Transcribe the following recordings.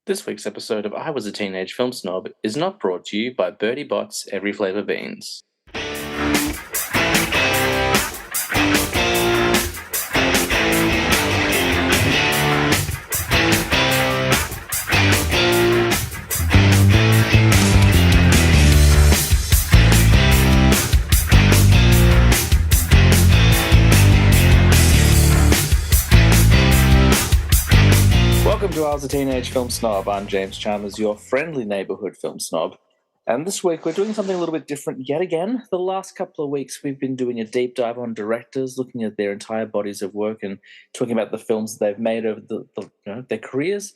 This week's episode of I Was a Teenage Film Snob is not brought to you by Bertie Bott's Every Flavour Beans. Welcome to I Was a Teenage Film Snob. I'm James Chalmers, your friendly neighbourhood film snob. And this week we're doing something a little bit different yet again. The last couple of weeks we've been doing a deep dive on directors, looking at their entire bodies of work and talking about the films that they've made over their careers.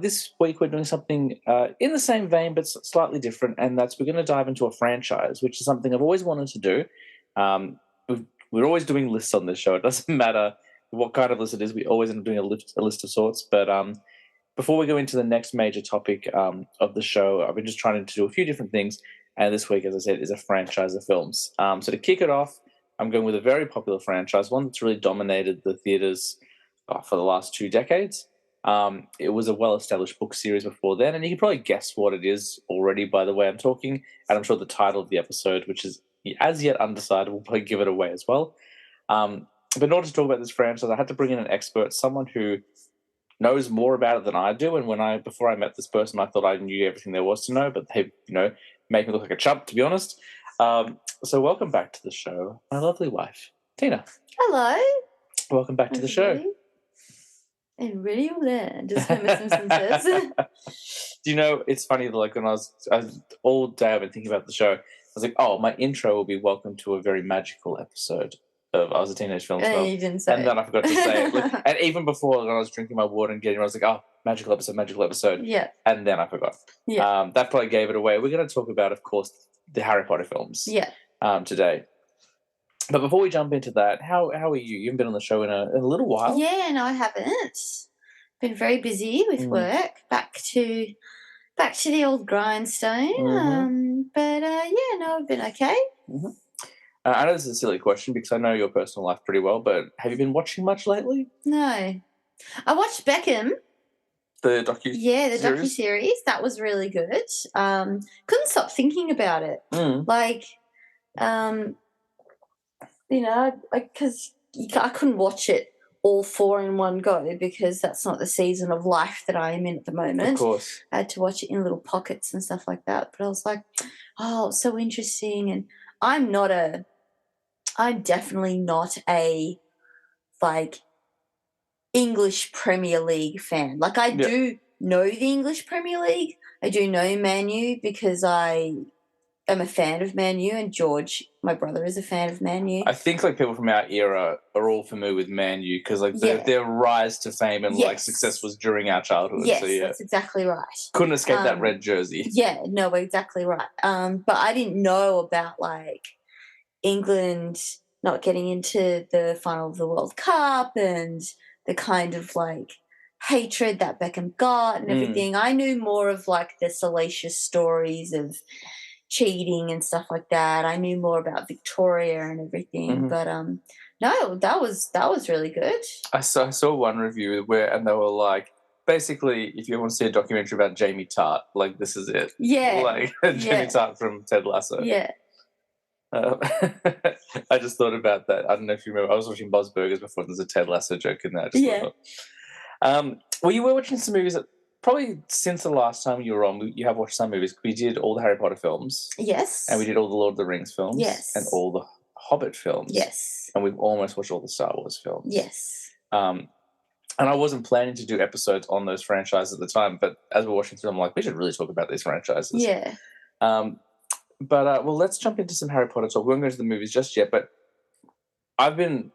This week we're doing something in the same vein but slightly different, and that's we're going to dive into a franchise, which is something I've always wanted to do. We're always doing lists on this show. It doesn't matter what kind of list it is, we always end up doing a list of sorts. But before we go into the next major topic of the show, I've been just trying to do a few different things. And this week, as I said, is a franchise of films. So to kick it off, I'm going with a very popular franchise, one that's really dominated the theatres for the last 2 decades. It was a well-established book series before then, and you can probably guess what it is already by the way I'm talking. And I'm sure the title of the episode, which is as yet undecided, will probably give it away as well. But in order to talk about this franchise, I had to bring in an expert, someone who knows more about it than I do. And before I met this person, I thought I knew everything there was to know, but they, make me look like a chump, to be honest. So welcome back to the show, my lovely wife, Tina. Hello. Welcome back to the show. And really there, just Homer Simpson says. Do you know, it's funny, like when I was all day I've been thinking about the show, I was like, oh, my intro will be welcome to a very magical episode of I Was a Teenage Film Snob. You didn't say and then I forgot to say it. Like, and even before, when I was drinking my water and getting I was like, oh, magical episode. Yeah. And then I forgot. Yeah. That probably gave it away. We're going to talk about, of course, the Harry Potter films. Yeah. Today. But before we jump into that, how are you? You haven't been on the show in a little while. Yeah, no, I haven't. Been very busy with work. Back to the old grindstone. Mm-hmm. I've been okay. Mm-hmm. I know this is a silly question because I know your personal life pretty well, but have you been watching much lately? No. I watched Beckham. The docu-series? Yeah, the docu-series. That was really good. Couldn't stop thinking about it. Because I couldn't watch it all 4 in one go because that's not the season of life that I am in at the moment. Of course. I had to watch it in little pockets and stuff like that. But I was like, oh, so interesting. And I'm definitely not a, English Premier League fan. I do know the English Premier League. I do know Man U because I am a fan of Man U, and George, my brother, is a fan of Man U. I think people from our era are all familiar with Man U because their rise to fame and success was during our childhood. Yes, so, yeah. That's exactly right. Couldn't escape that red jersey. Yeah, no, exactly right. But I didn't know about England not getting into the final of the World Cup and the kind of hatred that Beckham got and everything. I knew more of the salacious stories of cheating and stuff like that. I knew more about Victoria and everything. But no, that was really good. I saw one review and they were like, basically, if you want to see a documentary about Jamie Tart, this is it. Yeah. Jamie Tart from Ted Lasso. Yeah. I just thought about that. I don't know if you remember. I was watching Bob's Burgers before. There's a Ted Lasso joke in that. Well, you were watching some movies that probably since the last time you were on, you have watched some movies. We did all the Harry Potter films. Yes. And we did all the Lord of the Rings films. Yes. And all the Hobbit films. Yes. And we've almost watched all the Star Wars films. Yes. And I wasn't planning to do episodes on those franchises at the time, but as we're watching through them, I'm like, we should really talk about these franchises. Yeah. But let's jump into some Harry Potter talk. We won't go to the movies just yet, but I've been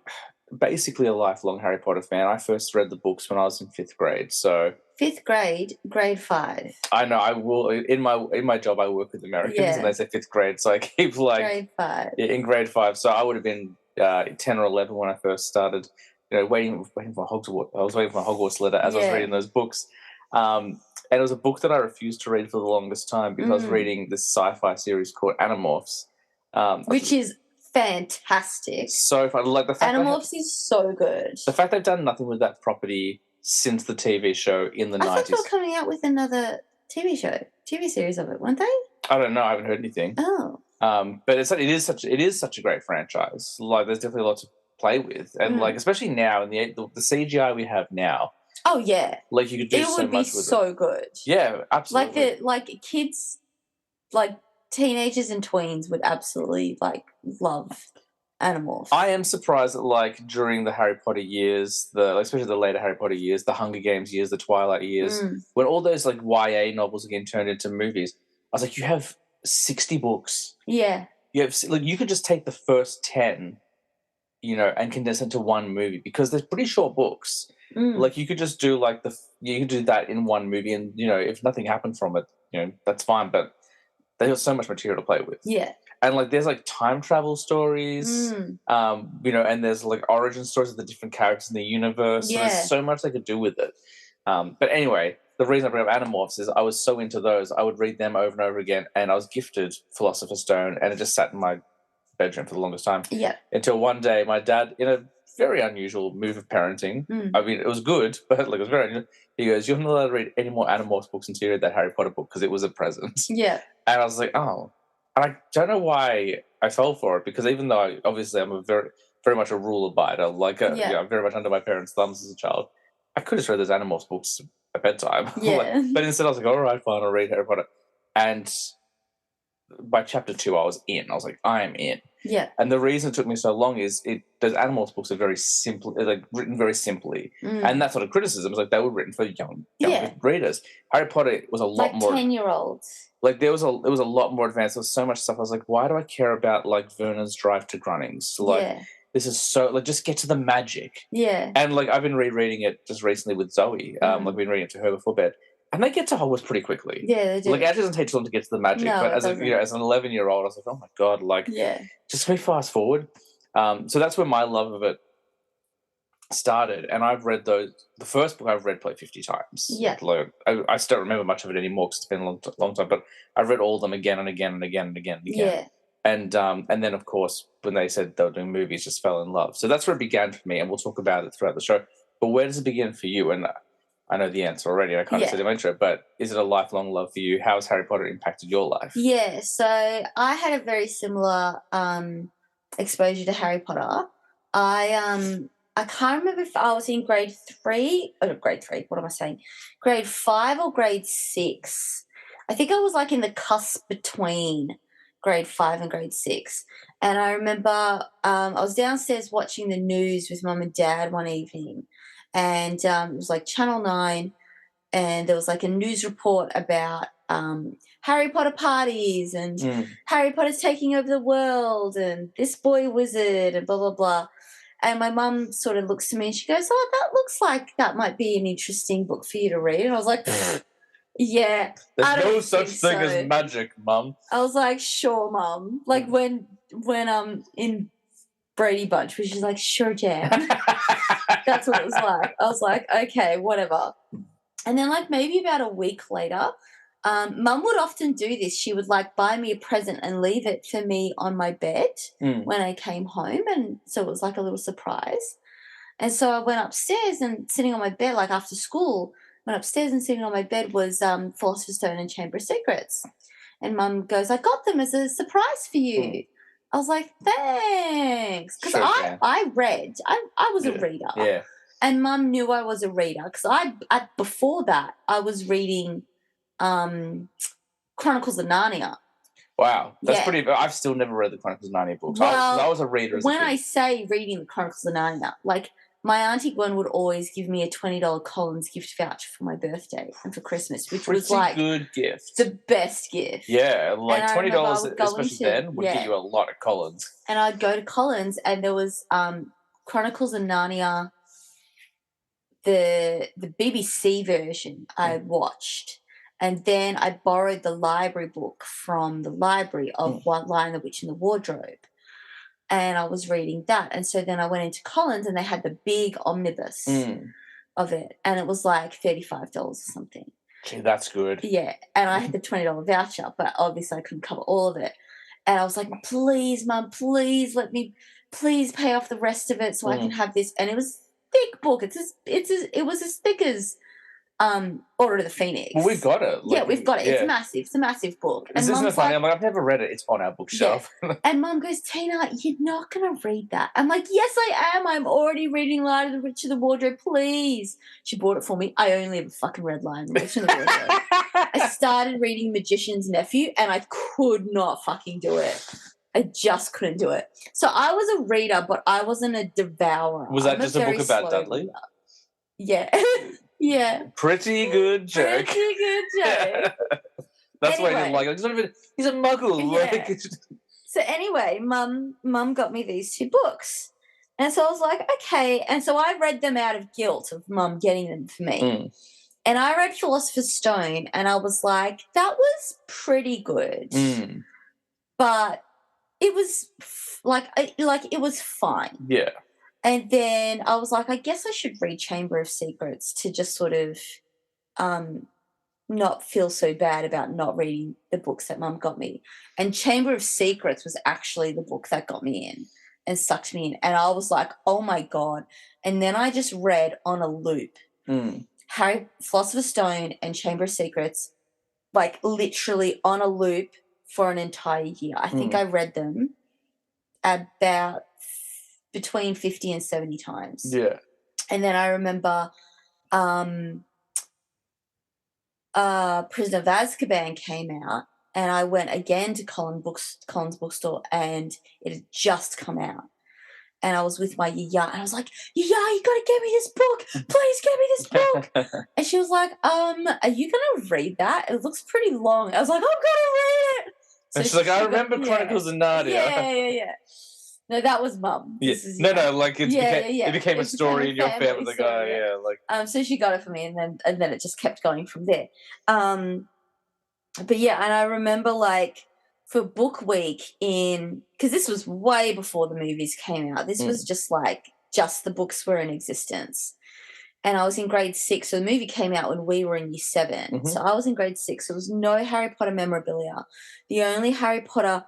basically a lifelong Harry Potter fan. I first read the books when I was in 5th grade. So 5th grade, grade 5. I know. I will in my job. I work with Americans, and they say 5th grade, so I keep grade 5. Yeah, in grade 5. So I would have been 10 or 11 when I first started. Waiting for Hogwarts. I was waiting for my Hogwarts letter as I was reading those books. And it was a book that I refused to read for the longest time because I was reading this sci-fi series called Animorphs. Which is fantastic. So fun. The fact Animorphs is so good. The fact they've done nothing with that property since the TV show in the I thought they 90s. were coming out with another TV series of it, weren't they? I don't know. I haven't heard anything. Oh. But it is such a great franchise. Like, there's definitely a lot to play with, and like especially now in the CGI we have now. Oh yeah, like you could do it so would be much with so it. good. Yeah, absolutely. Like kids, like teenagers and tweens would absolutely like love Animorphs. I am surprised that like during the Harry Potter years, especially the later Harry Potter years, the Hunger Games years, the Twilight years, when all those like YA novels are getting turned into movies, I was like, you have 60 books. Yeah. You could just take the first 10, and condense into one movie because they're pretty short books. Like you could just do you could do that in one movie, and if nothing happened from it, that's fine. But they got so much material to play with. Yeah. And like there's like time travel stories, and there's like origin stories of the different characters in the universe. Yeah. So there's so much they could do with it. But anyway, the reason I bring up Animorphs is I was so into those. I would read them over and over again, and I was gifted Philosopher's Stone, and it just sat in my bedroom for the longest time. Yeah. Until one day, my dad, in a very unusual move of parenting, I mean, it was good, but like it was very unusual. He goes, "You're not allowed to read any more Animorphs books until you read that Harry Potter book because it was a present." Yeah. And I was like, oh. And I don't know why I fell for it, because even though obviously I'm a very, very much a rule abider, I'm very much under my parents' thumbs as a child, I could have read those Animorphs books at bedtime. Yeah. But instead I was like, all right, fine, I'll read Harry Potter. And by chapter 2, I was in. I was like, I am in. Yeah. And the reason it took me so long is those Animorphs books are very simple, like written very simply. And that's sort of criticism. It's like they were written for young readers. Harry Potter was a lot more 10-year-olds. Like it was a lot more advanced. There was so much stuff. I was like, why do I care about like Vernon's drive to Grunnings? Like this is so like just get to the magic. Yeah. And like I've been rereading it just recently with Zoe. Like I've been reading it to her before bed. And they get to Hogwarts pretty quickly. Yeah, they do. Like it doesn't take too long to get to the magic. No, but as an 11-year-old, I was like, oh my God, like just can we fast forward? So that's where my love of it started, and I've read the first book I've read probably 50 times. Yeah. Like, I still don't remember much of it anymore because it's been a long time, but I've read all of them again and again and again and again and again. Yeah. And then of course when they said they were doing movies, just fell in love. So that's where it began for me, and we'll talk about it throughout the show. But where does it begin for you? And I know the answer already. I kind of said in my intro, but is it a lifelong love for you? How has Harry Potter impacted your life? Yeah, so I had a very similar exposure to Harry Potter. I can't remember if I was in grade 5 or grade 6. I think I was like in the cusp between grade 5 and grade 6. And I remember I was downstairs watching the news with Mum and Dad one evening, and it was like Channel 9, and there was like a news report about Harry Potter parties and Harry Potter's taking over the world and this boy wizard and blah, blah, blah. And my mum sort of looks to me and she goes, oh, that looks like that might be an interesting book for you to read. And I was like, yeah. There's no such thing as magic, Mum. I was like, sure, Mum. Like when I'm in Brady Bunch, which is like, sure, Jam. That's what it was like. I was like, okay, whatever. And then like maybe about a week later, Mum would often do this. She would like buy me a present and leave it for me on my bed when I came home. And so it was like a little surprise. And so I went upstairs, and sitting on my bed, like after school, went upstairs and sitting on my bed was Philosopher's Stone and Chamber of Secrets. And Mum goes, I got them as a surprise for you. I was like, thanks. Because I read. I was a reader. Yeah. And Mum knew I was a reader because before that I was reading Chronicles of Narnia. Wow, that's pretty. I've still never read the Chronicles of Narnia books. Well, I was a reader. When I say reading the Chronicles of Narnia, like my auntie Gwen would always give me a $20 Collins gift voucher for my birthday and for Christmas, which was like good gift, the best gift. Yeah, like $20, especially then, would get you a lot of Collins. And I'd go to Collins, and there was Chronicles of Narnia. The BBC version I watched, and then I borrowed the library book from the library of Lion, the Witch and the Wardrobe, and I was reading that. And so then I went into Collins, and they had the big omnibus of it, and it was like $35 or something. Gee, that's good. Yeah, and I had the $20 voucher, but obviously I couldn't cover all of it. And I was like, please, Mum, please let me, please pay off the rest of it so I can have this. And it was thick book. It was as thick as Order of the Phoenix. Well, we got it. Yeah, we've got it. It's massive. It's a massive book. Is this not funny? I'm like, I've never read it. It's on our bookshelf. Yeah. And Mum goes, Tina, you're not going to read that. I'm like, yes, I am. I'm already reading Lion of the Witch of the Wardrobe. Please. She bought it for me. I only ever fucking read Lion of the Witch of the Wardrobe. I started reading Magician's Nephew, and I could not fucking do it. I just couldn't do it. So I was a reader, but I wasn't a devourer. Was that just a book about Dudley? Reader. Yeah. Yeah. Pretty good joke. Pretty good joke. That's why I didn't like it. He's a muggle. Yeah. So anyway, Mum got me these 2 books. And so I was like, okay. And so I read them out of guilt of Mum getting them for me. Mm. And I read Philosopher's Stone, and I was like, that was pretty good. Mm. But it was it was fine. Yeah. And then I was like, I guess I should read Chamber of Secrets to just sort of not feel so bad about not reading the books that Mum got me. And Chamber of Secrets was actually the book that got me in and sucked me in. And I was like, oh, my God. And then I just read on a loop Philosopher's Stone and Chamber of Secrets, like literally on a loop for an entire year. I think I read them about between 50 and 70 times. Yeah. And then I remember Prisoner of Azkaban came out, and I went again to Collins bookstore, and it had just come out. And I was with my yaya, and I was like, Yaya, you got to get me this book. Please get me this book. And she was like, are you going to read that? It looks pretty long. I was like, I'm going to read it. So and she's like, I remember Chronicles of Narnia. Yeah. No, that was Mum. Yeah. It became a story in your family. Like, so she got it for me, and then it just kept going from there. But yeah, and I remember like for book week because this was way before the movies came out. This was just the books were in existence. And I was in grade 6. So the movie came out when we were in year 7. Mm-hmm. So I was in grade 6. There was no Harry Potter memorabilia. The only Harry Potter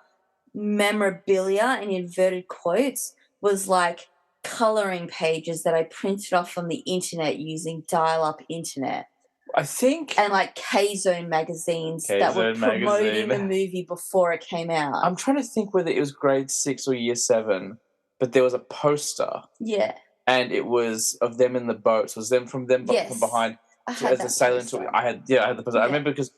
memorabilia in inverted quotes was like colouring pages that I printed off from the internet using dial-up internet. I think. And like K-Zone magazines that were promoting the movie before it came out. I'm trying to think whether it was grade 6 or year 7, but there was a poster. Yeah. And it was of them in the boats. It was them from behind as the sailing. I had the poster. Yeah. I remember because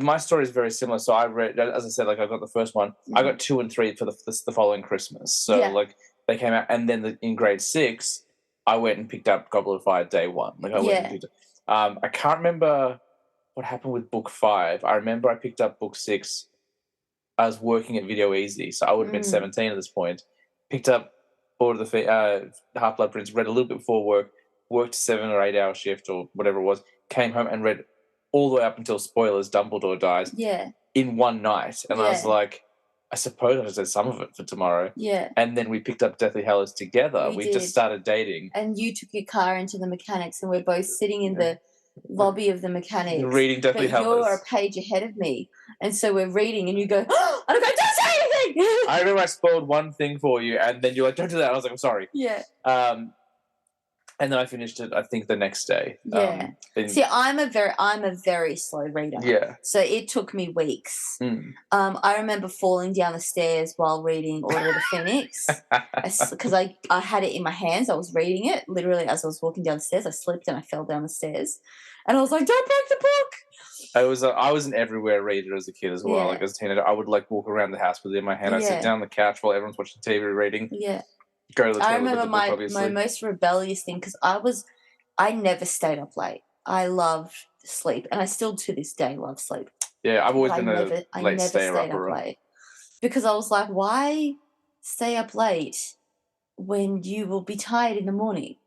my story is very similar. So I read, as I said, like I got the first one. I got 2 and 3 for the following Christmas. So like they came out, and then in grade 6, I went and picked up Goblet of Fire day 1. Like I went and picked it. I can't remember what happened with book 5. I remember I picked up book 6. I was working at Video Easy, so I would have been 17 at this point. Picked up Order of the Half-Blood Prince, read a little bit before work, worked a 7 or 8 hour shift or whatever it was, came home and read all the way up until, spoilers, Dumbledore dies in one night. And I was like, I suppose I should say some of it for tomorrow. Yeah. And then we picked up Deathly Hallows together. We just started dating. And you took your car into the mechanics, and we're both sitting in the lobby of the mechanics. Reading Deathly Hallows. You're a page ahead of me. And so we're reading, and you go, oh! And I go, don't say anything! I remember I spoiled one thing for you, and then you're like, don't do that. And I was like, I'm sorry. Yeah. And then I finished it, I think, the next day. Yeah. See, I'm a very slow reader. Yeah. So it took me weeks. I remember falling down the stairs while reading Order of the Phoenix because I had it in my hands. I was reading it literally as I was walking down the stairs. I slipped and I fell down the stairs. And I was like, don't break the book. I was an everywhere reader as a kid as well. Like as a teenager, I would like walk around the house with it in my hand. I'd sit down on the couch while everyone's watching TV reading. Yeah. I remember my most rebellious thing because I never stayed up late. I loved sleep, and I still to this day love sleep. Yeah, I've always been a late stayer up late because I was like, why stay up late when you will be tired in the morning?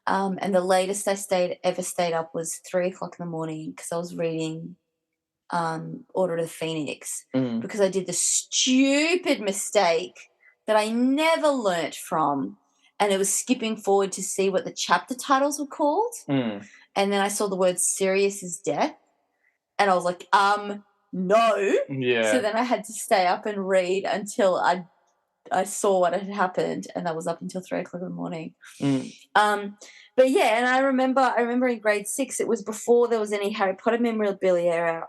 And the latest I ever stayed up was 3:00 in the morning because I was reading Order of the Phoenix because I did the stupid mistake that I never learnt from, and it was skipping forward to see what the chapter titles were called. And then I saw the word Sirius is death, and I was like, no. Yeah. So then I had to stay up and read until I saw what had happened, and that was up until 3:00 in the morning. Mm. But yeah, and I remember in grade 6, it was before there was any Harry Potter memorabilia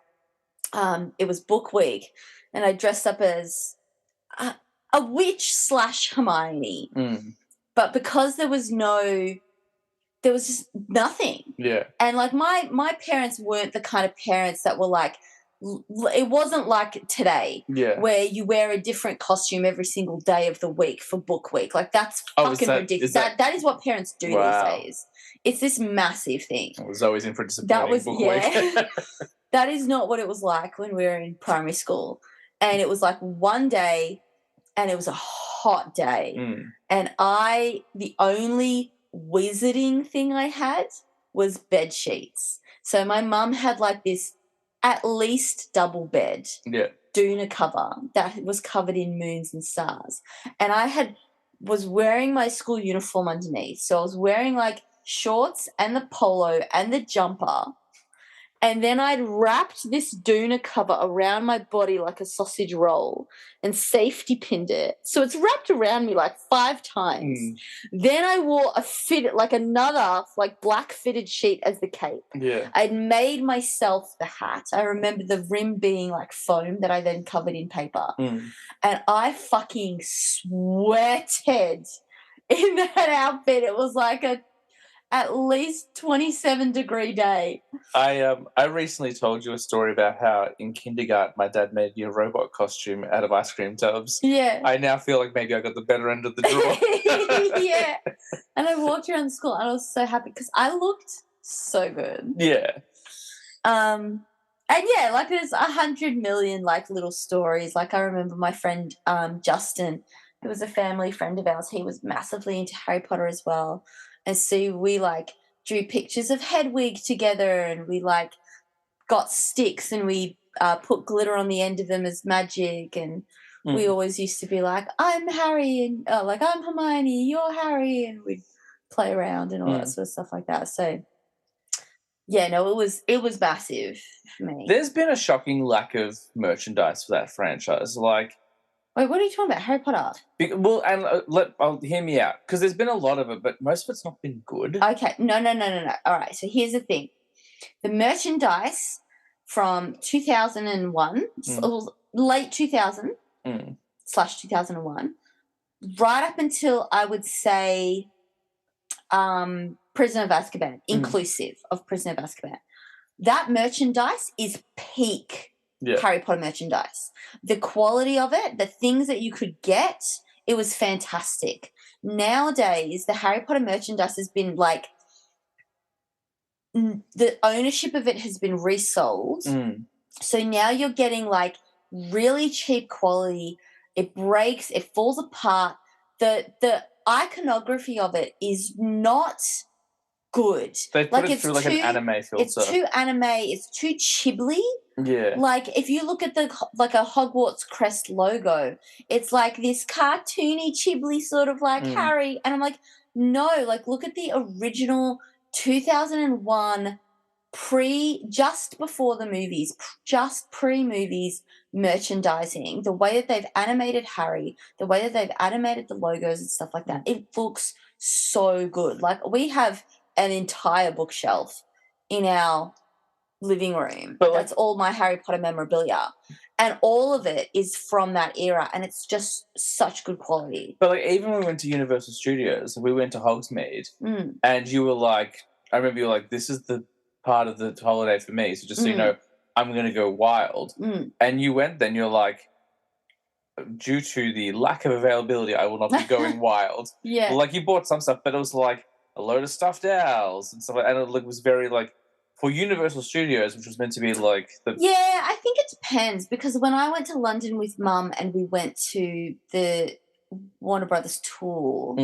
out. It was book week, and I dressed up as a witch / Hermione. Mm. But because there was just nothing. Yeah. And like my parents weren't the kind of parents that were like, it wasn't like today where you wear a different costume every single day of the week for book week. Like that's fucking ridiculous. That is what parents do these days. It's this massive thing. I was always in for a disappointing book week. That is not what it was like when we were in primary school. And it was like one day, and it was a hot day. And the only wizarding thing I had was bed sheets. So my mum had like this at least double bed doona cover that was covered in moons and stars. And I was wearing my school uniform underneath. So I was wearing like shorts and the polo and the jumper. And then I'd wrapped this doona cover around my body like a sausage roll and safety pinned it. So it's wrapped around me like 5 times. Then I wore another black fitted sheet as the cape. Yeah. I'd made myself the hat. I remember the rim being like foam that I then covered in paper. And I fucking sweated in that outfit. It was like at least 27-degree day. I recently told you a story about how in kindergarten my dad made me a robot costume out of ice cream tubs. Yeah. I now feel like maybe I got the better end of the draw. Yeah. And I walked around school and I was so happy because I looked so good. Yeah. And yeah, like there's 100 million like little stories. Like I remember my friend Justin, who was a family friend of ours, he was massively into Harry Potter as well. And so we like drew pictures of Hedwig together, and we like got sticks and we put glitter on the end of them as magic. And we always used to be like, I'm Harry, and I'm Hermione, you're Harry, and we'd play around and all that sort of stuff like that. So yeah, no, it was massive for me. There's been a shocking lack of merchandise for that franchise. Like, wait, what are you talking about? Harry Potter? Well, and hear me out, because there's been a lot of it, but most of it's not been good. Okay, no. All right, so here's the thing: the merchandise from 2001, late 2000 / 2001, right up until I would say Prisoner of Azkaban, inclusive of Prisoner of Azkaban, that merchandise is peak. Harry Potter merchandise. The quality of it, the things that you could get, it was fantastic. Nowadays, the Harry Potter merchandise has been like, the ownership of it has been resold. So now you're getting like really cheap quality. It breaks, it falls apart. The iconography of it is not good. They put it through like an anime filter. It's too anime. It's too Ghibli. Yeah. Like if you look at a Hogwarts crest logo, it's like this cartoony Ghibli sort of like Harry, and I'm like, no, like look at the original 2001 just before the movies, just pre-movies merchandising, the way that they've animated Harry, the way that they've animated the logos and stuff like that. It looks so good. Like we have an entire bookshelf in our living room. But that's all my Harry Potter memorabilia. And all of it is from that era, and it's just such good quality. But like even when we went to Universal Studios, we went to Hogsmeade, and you were like, I remember you were like, this is the part of the holiday for me, so just so you know, I'm going to go wild. And you went then, you're like, due to the lack of availability, I will not be going wild. Yeah. Like you bought some stuff, but it was like a load of stuffed owls and stuff, and it was very like, for Universal Studios, which was meant to be like the... Yeah, I think it depends, because when I went to London with Mum and we went to the Warner Brothers tour,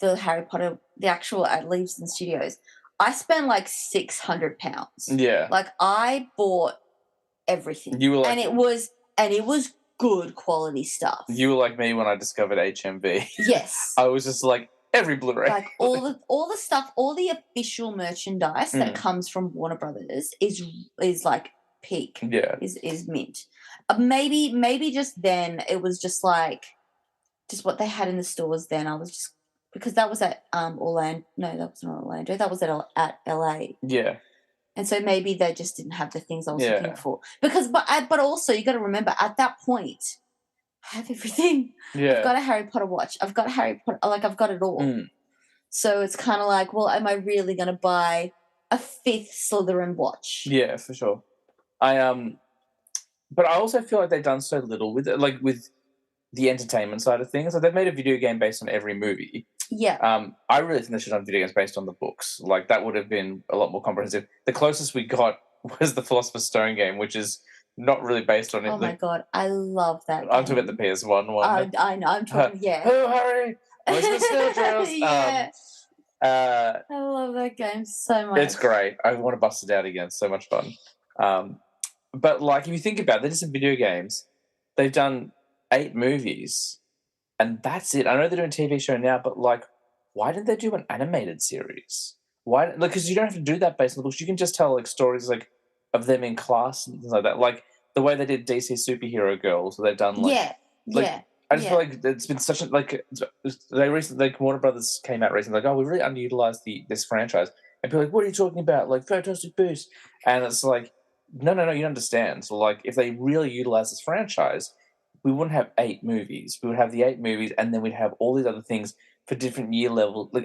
the Harry Potter, the actual at Leavesden Studios, I spent like £600. Yeah. Like I bought everything. You were like... And it was good quality stuff. You were like me when I discovered HMV. Yes. I was just like, every Blu-ray. Like all the stuff, all the official merchandise that comes from Warner Brothers is like peak. Yeah. Is mint. Maybe just then it was just like just what they had in the stores then. I was just because that was at Orlando. No, that was not Orlando. That was at LA. Yeah. And so maybe they just didn't have the things I was looking Yeah. for. But also you got to remember at that point, I have everything. I've Yeah. got a Harry Potter watch. I've got Harry Potter. Like I've got it all. Mm. So it's kind of like, well, am I really going to buy a fifth Slytherin watch? Yeah, for sure. But I also feel like they've done so little with it, like with the entertainment side of things. Like they've made a video game based on every movie. Yeah. I really think they should have video games based on the books. Like that would have been a lot more comprehensive. The closest we got was the Philosopher's Stone game, which is not really based on it. Oh my god, I love that game. I'm talking about the PS1 one. I know. I'm talking. Yeah. Oh, Harry! Where's the skill drills? Yeah. I love that game so much. It's great. I want to bust it out again. So much fun. But like, if you think about it, they're just in video games. They've done 8 movies, and that's it. I know they're doing a TV show now, but like, why didn't they do an animated series? Why? Like, because you don't have to do that based on the books. You can just tell like stories like of them in class and things like that. Like the way they did DC Superhero Girls, so they've done like I just feel like it's been such a they recently like Warner Brothers came out recently like, oh, we really underutilized this franchise, and people are like, what are you talking about? Like Fantastic Beasts, and it's like, no, you don't understand. So like, if they really utilize this franchise, we wouldn't have 8 movies. We would have the 8 movies, and then we'd have all these other things for different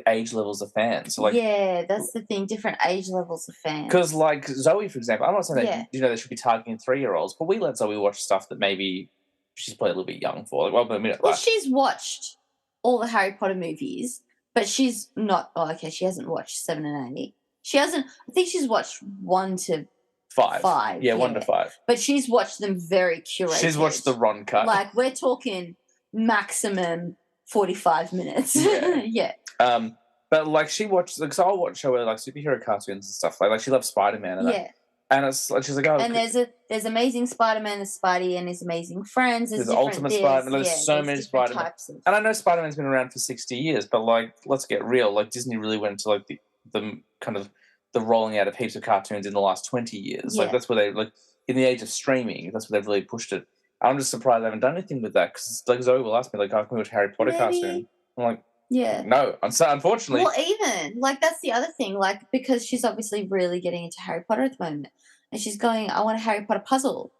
age levels of fans. So like, yeah, that's the thing, different age levels of fans. Because like Zoe, for example, I'm not saying that they should be targeting 3-year-olds, but we let Zoe watch stuff that maybe she's probably a little bit young for. Like, well, she's watched all the Harry Potter movies, but she's not. Oh, okay, she hasn't watched 7 and 8. She hasn't. I think she's watched 1 to 5. Yeah, 1 to 5. But she's watched them very curated. She's watched the Ron cut. Like we're talking maximum 45 minutes. Yeah. But like she watched, because I'll watch her like superhero cartoons and stuff. Like she loves Spider-Man. And it's like she's like, oh. And there's Amazing Spider-Man, there's Spidey and his amazing friends. There's Ultimate Spider-Man. There's so many Spider-Man. And I know Spider-Man's been around for 60 years, but like, let's get real. Like Disney really went into like the kind of the rolling out of heaps of cartoons in the last 20 years. Like that's where they like in the age of streaming. That's where they've really pushed it. I'm just surprised they haven't done anything with that, because like Zoe will ask me like, oh, can we watch Harry Potter cartoon? I'm like, no, unfortunately. Well, even like that's the other thing, like because she's obviously really getting into Harry Potter at the moment, and she's going, I want a Harry Potter puzzle,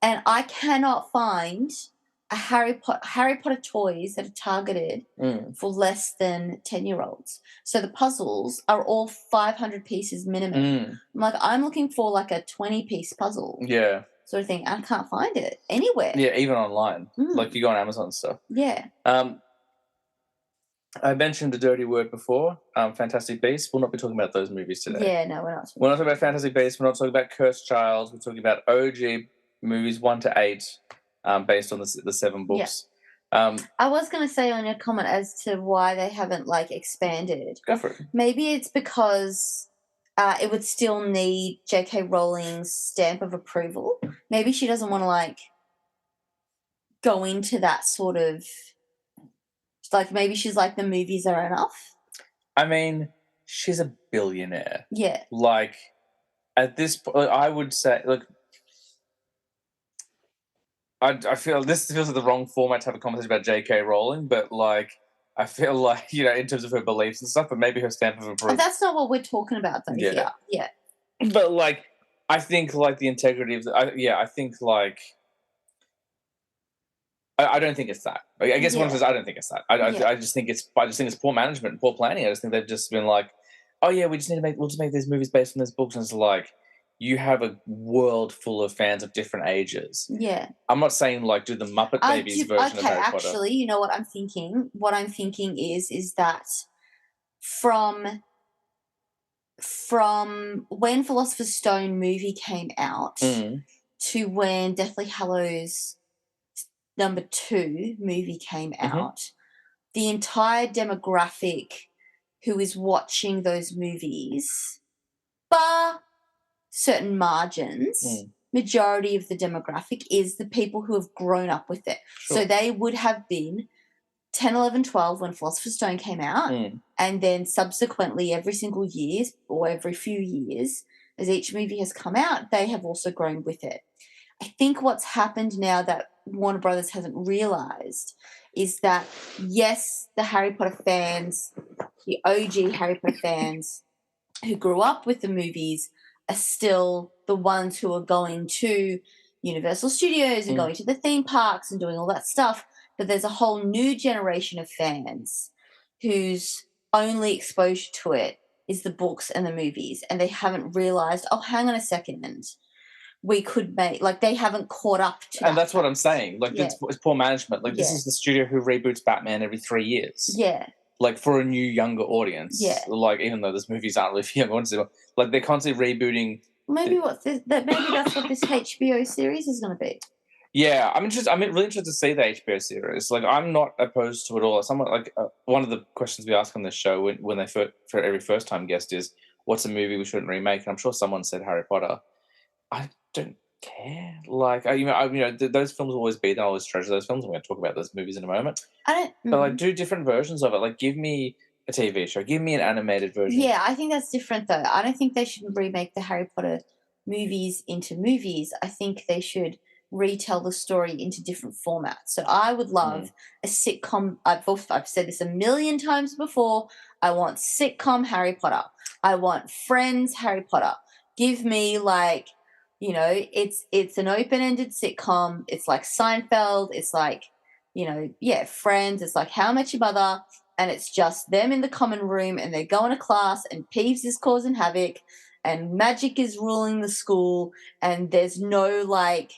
and I cannot find a Harry Potter toys that are targeted for less than 10-year-olds. So the puzzles are all 500 pieces minimum. I'm looking for like a 20-piece puzzle. Yeah. Sort of thing. I can't find it anywhere. Yeah, even online. Like you go on Amazon and stuff. Yeah. I mentioned a dirty word before, Fantastic Beasts. We'll not be talking about those movies today. Yeah, no, we're not. We're not talking about Fantastic Beasts. We're not talking about Cursed Child. We're talking about OG movies 1 to 8, based on the 7 books. I was going to say on your comment as to why they haven't like expanded. Go for it. Maybe it's because it would still need J.K. Rowling's stamp of approval. Maybe she doesn't want to like go into that sort of. Like maybe she's like, the movies are enough. I mean, she's a billionaire. Yeah. Like at this point, I would say, look, I feel this feels like the wrong format to have a conversation about J.K. Rowling, but like I feel like, in terms of her beliefs and stuff, but maybe her stamp of approval. That's not what we're talking about though. Yeah. But like, I think like the integrity of I think like. I don't think it's that. I guess one says I don't think it's that. I just think it's poor management, poor planning. I just think they've just been like, oh yeah, we'll just make these movies based on these books, and it's like you have a world full of fans of different ages. Yeah. I'm not saying like do the Muppet Babies version of Harry Potter. Actually, you know what I'm thinking? What I'm thinking is that from when Philosopher's Stone movie came out to when Deathly Hallows number 2 movie came out, the entire demographic who is watching those movies, bar certain margins, majority of the demographic is the people who have grown up with it. Sure. So they would have been 10, 11, 12 when Philosopher's Stone came out, and then subsequently every single year or every few years as each movie has come out, they have also grown with it. I think what's happened now that Warner Brothers hasn't realized is that, yes, the Harry Potter fans, the OG Harry Potter fans who grew up with the movies are still the ones who are going to Universal Studios and going to the theme parks and doing all that stuff. But there's a whole new generation of fans whose only exposure to it is the books and the movies, and they haven't realized, oh, hang on a second, we could make, like, they haven't caught up to And that that's what I'm fact. saying. Like, Yeah. it's poor management. Like, this Yeah. is the studio who reboots Batman every 3 years. Yeah. Like, for a new, younger audience. Yeah. Like, even though those movies aren't really for young audiences, like, they're constantly rebooting. Maybe maybe that's what this HBO series is going to be. Yeah, I'm really interested to see the HBO series. Like, I'm not opposed to it all. Someone like one of the questions we ask on this show when they for every first time guest is, "What's a movie we shouldn't remake?" And I'm sure someone said Harry Potter. I don't care. Like, those films will always be there. I always treasure those films. I'm going to talk about those movies in a moment. I don't. But like, do different versions of it. Like, give me a TV show. Give me an animated version. Yeah, I think that's different though. I don't think they should remake the Harry Potter movies into movies. I think they should retell the story into different formats. So I would love a sitcom. I've said this a million times before. I want sitcom Harry Potter. I want Friends Harry Potter. Give me like, it's an open-ended sitcom. It's like Seinfeld. It's like, Friends. It's like How I Met Your Mother, and it's just them in the common room, and they're going to class, and Peeves is causing havoc, and magic is ruling the school, and there's no like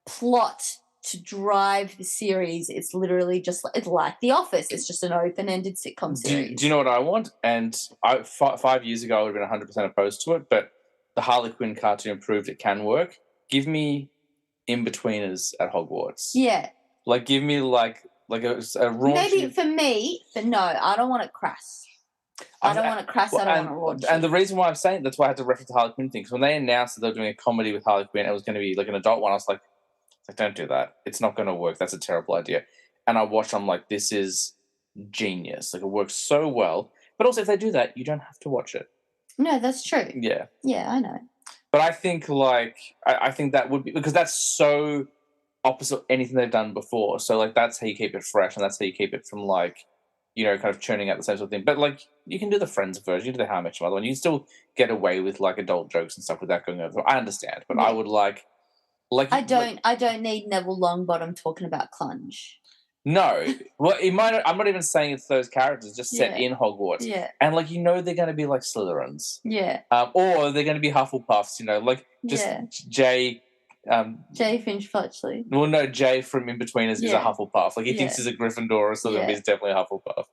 plot to drive the series. It's literally just it's like The Office. It's just an open-ended sitcom series. Do you know what I want? And 5 years ago, I would have been 100% opposed to it, but the Harley Quinn cartoon proved it can work. Give me In-Betweeners at Hogwarts. Yeah. Like, give me like a raunchy... Maybe for me, but no, I don't want it crass. I don't want it crass. I don't want it raunchy. And the reason why I'm saying that's why I had to reference the Harley Quinn thing, because when they announced that they were doing a comedy with Harley Quinn, it was going to be like an adult one. I was like, don't do that. It's not going to work. That's a terrible idea. And I watched. I'm like, this is genius. Like, it works so well. But also, if they do that, you don't have to watch it. No, that's true. Yeah. Yeah, I know. But I think I think that would be, because that's so opposite anything they've done before. So like, that's how you keep it fresh, and that's how you keep it from like, kind of churning out the same sort of thing. But like, you can do the Friends version, you can do the How I Met Your Mother one. You can still get away with like adult jokes and stuff without going over. I understand, but I would like I don't need Neville Longbottom talking about Clunge. No, well, I'm not even saying it's those characters just set in Hogwarts. Yeah, and like, they're going to be like Slytherins. Yeah, or they're going to be Hufflepuffs. Like just Jay. Jay Finch Fletchley. Well, no, Jay from In-Betweeners is a Hufflepuff. Like, he thinks he's a Gryffindor or Slytherin, but he's definitely a Hufflepuff.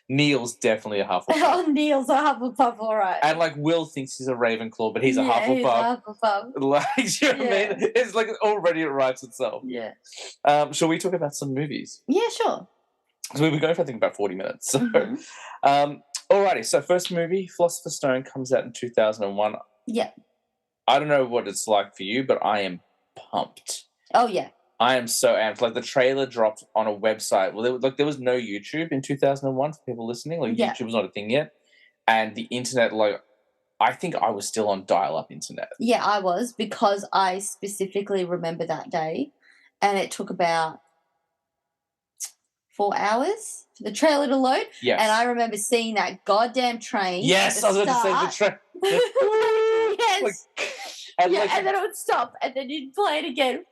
Neil's definitely a Hufflepuff. Oh, Neil's a Hufflepuff, all right. And like, Will thinks he's a Ravenclaw, but he's a Hufflepuff. He's a Hufflepuff. Like, do you know what I mean? It's like already it writes itself. Yeah. Shall we talk about some movies? Yeah, sure. So we've been going for, I think, about 40 minutes. So, alrighty. So first movie, Philosopher's Stone, comes out in 2001. Yeah. I don't know what it's like for you, but I am pumped. Oh, yeah. I am so amped. Like, the trailer dropped on a website. Well, there was no YouTube in 2001 for people listening. Like, YouTube was not a thing yet. And the internet, like, I think I was still on dial-up internet. Yeah, I was, because I specifically remember that day. And it took about 4 hours for the trailer to load. Yes. And I remember seeing that goddamn train. Yes, I was about to say the train. Yes. Like, and then it would stop, and then you'd play it again,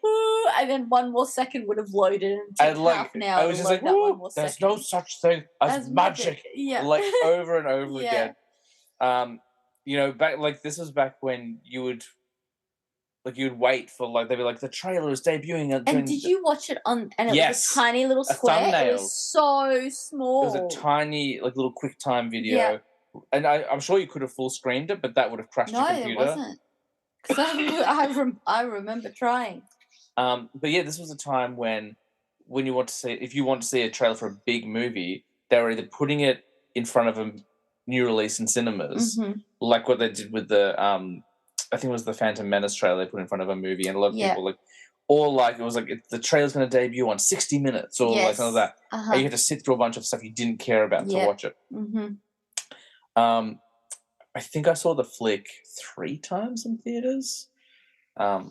and then one more second would have loaded, and half an hour. I was just like, there's no such thing as magic. Yeah. Like, over and over again. Back, like, this was back when you would wait for, like, they'd be like, the trailer is debuting. And did you watch it on, and it was a tiny little square? Thumbnail. It was so small. It was a tiny, like, little QuickTime video. Yeah. And I'm sure you could have full screened it, but that would have crashed your computer. No, it wasn't. Because I remember trying. But yeah, this was a time when you want to see, if you want to see a trailer for a big movie, they were either putting it in front of a new release in cinemas, like what they did with the, I think it was the Phantom Menace trailer they put in front of a movie, and a lot of people like, or like, it was like, the trailer's going to debut on 60 Minutes, or like something like that. And you had to sit through a bunch of stuff you didn't care about to watch it. I think I saw the flick 3 times in theaters. I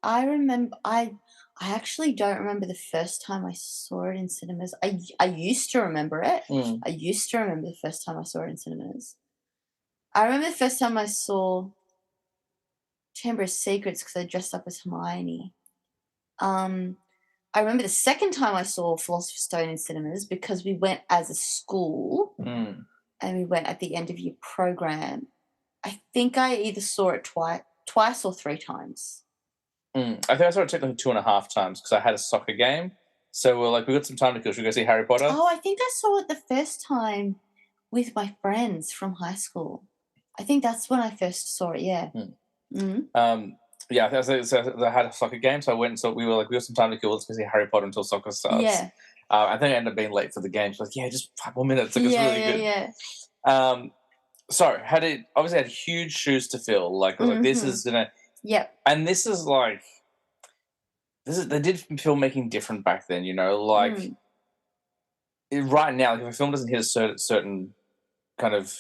I remember I actually don't remember the first time I saw it in cinemas. I used to remember it. Mm. I used to remember the first time I saw it in cinemas. I remember the first time I saw Chamber of Secrets because I dressed up as Hermione. Um, I remember the second time I saw Philosopher's Stone in cinemas because we went as a school Mm. and we went at the end of year program. I think I either saw it twice or three times. Mm. I think I saw it technically 2.5 times because I had a soccer game. So we're like, we got some time to kill. Should we go see Harry Potter? Oh, I think I saw it the first time with my friends from high school. I think that's when I first saw it. Yeah. Mm. Mhm. Yeah, I had a soccer game, so I went and saw. We were like, we got some time to kill. Let's go see Harry Potter until soccer starts. Yeah. I think I ended up being late for the game. So like, yeah, just 5 more minutes. Like, it's Yeah. really Yeah. good. Yeah. So obviously had huge shoes to fill. Like, I was like, this Mhm. is gonna, Yep. and this is like, they did filmmaking different back then. Like Mm. right now, like if a film doesn't hit a certain kind of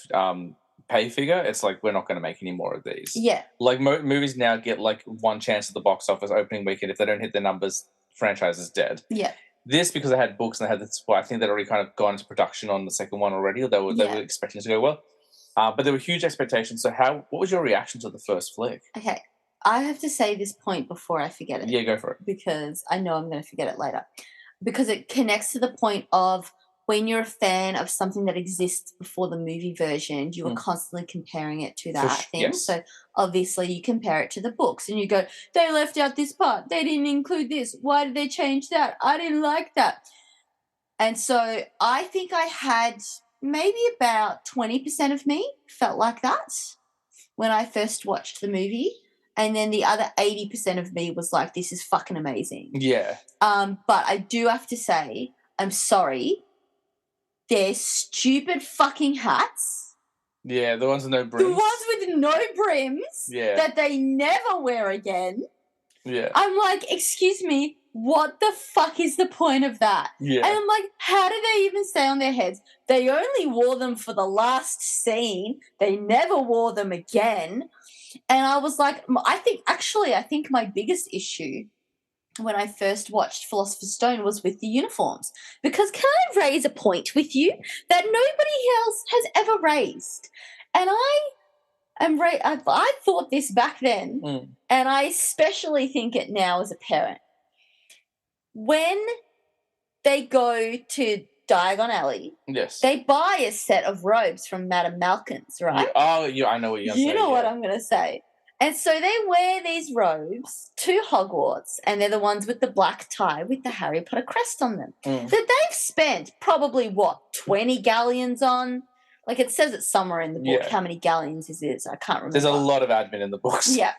pay figure, it's like we're not going to make any more of these. Yeah. Like movies now get like one chance at the box office opening weekend. If they don't hit their numbers, franchise is dead. Yeah. This because they had books and they had this. Well, I think they'd already kind of gone into production on the second one already. Or they were Yeah. expecting it to go well, but there were huge expectations. So what was your reaction to the first flick? Okay. I have to say this point before I forget it Yeah, go for it. because I know I'm going to forget it later. Because it connects to the point of when you're a fan of something that exists before the movie version, you are Mm. constantly comparing it to For that thing. yes. So obviously you compare it to the books and you go, they left out this part. They didn't include this. Why did they change that? I didn't like that. And so I think I had maybe about 20% of me felt like that when I first watched the movie. And then the other 80% of me was like, this is fucking amazing. Yeah. But I do have to say, I'm sorry. Their stupid fucking hats. Yeah, the ones with no brims. The ones with no brims Yeah. that they never wear again. Yeah. I'm like, excuse me, what the fuck is the point of that? Yeah. And I'm like, how do they even stay on their heads? They only wore them for the last scene. They never wore them again. And I was like, I think my biggest issue when I first watched Philosopher's Stone was with the uniforms. Because can I raise a point with you that nobody else has ever raised? And I thought this back then, and I especially think it now as a parent. When they go to Diagon Alley, Yes. they buy a set of robes from Madame Malkin's, right? Yeah. Oh, yeah, I know what you're going to say. You know what I'm going to say. And so they wear these robes to Hogwarts, and they're the ones with the black tie with the Harry Potter crest on them. That they've spent probably, 20 galleons on? Like it says it somewhere in the book how many galleons it is. I can't remember. There's a lot of admin in the books. Yeah.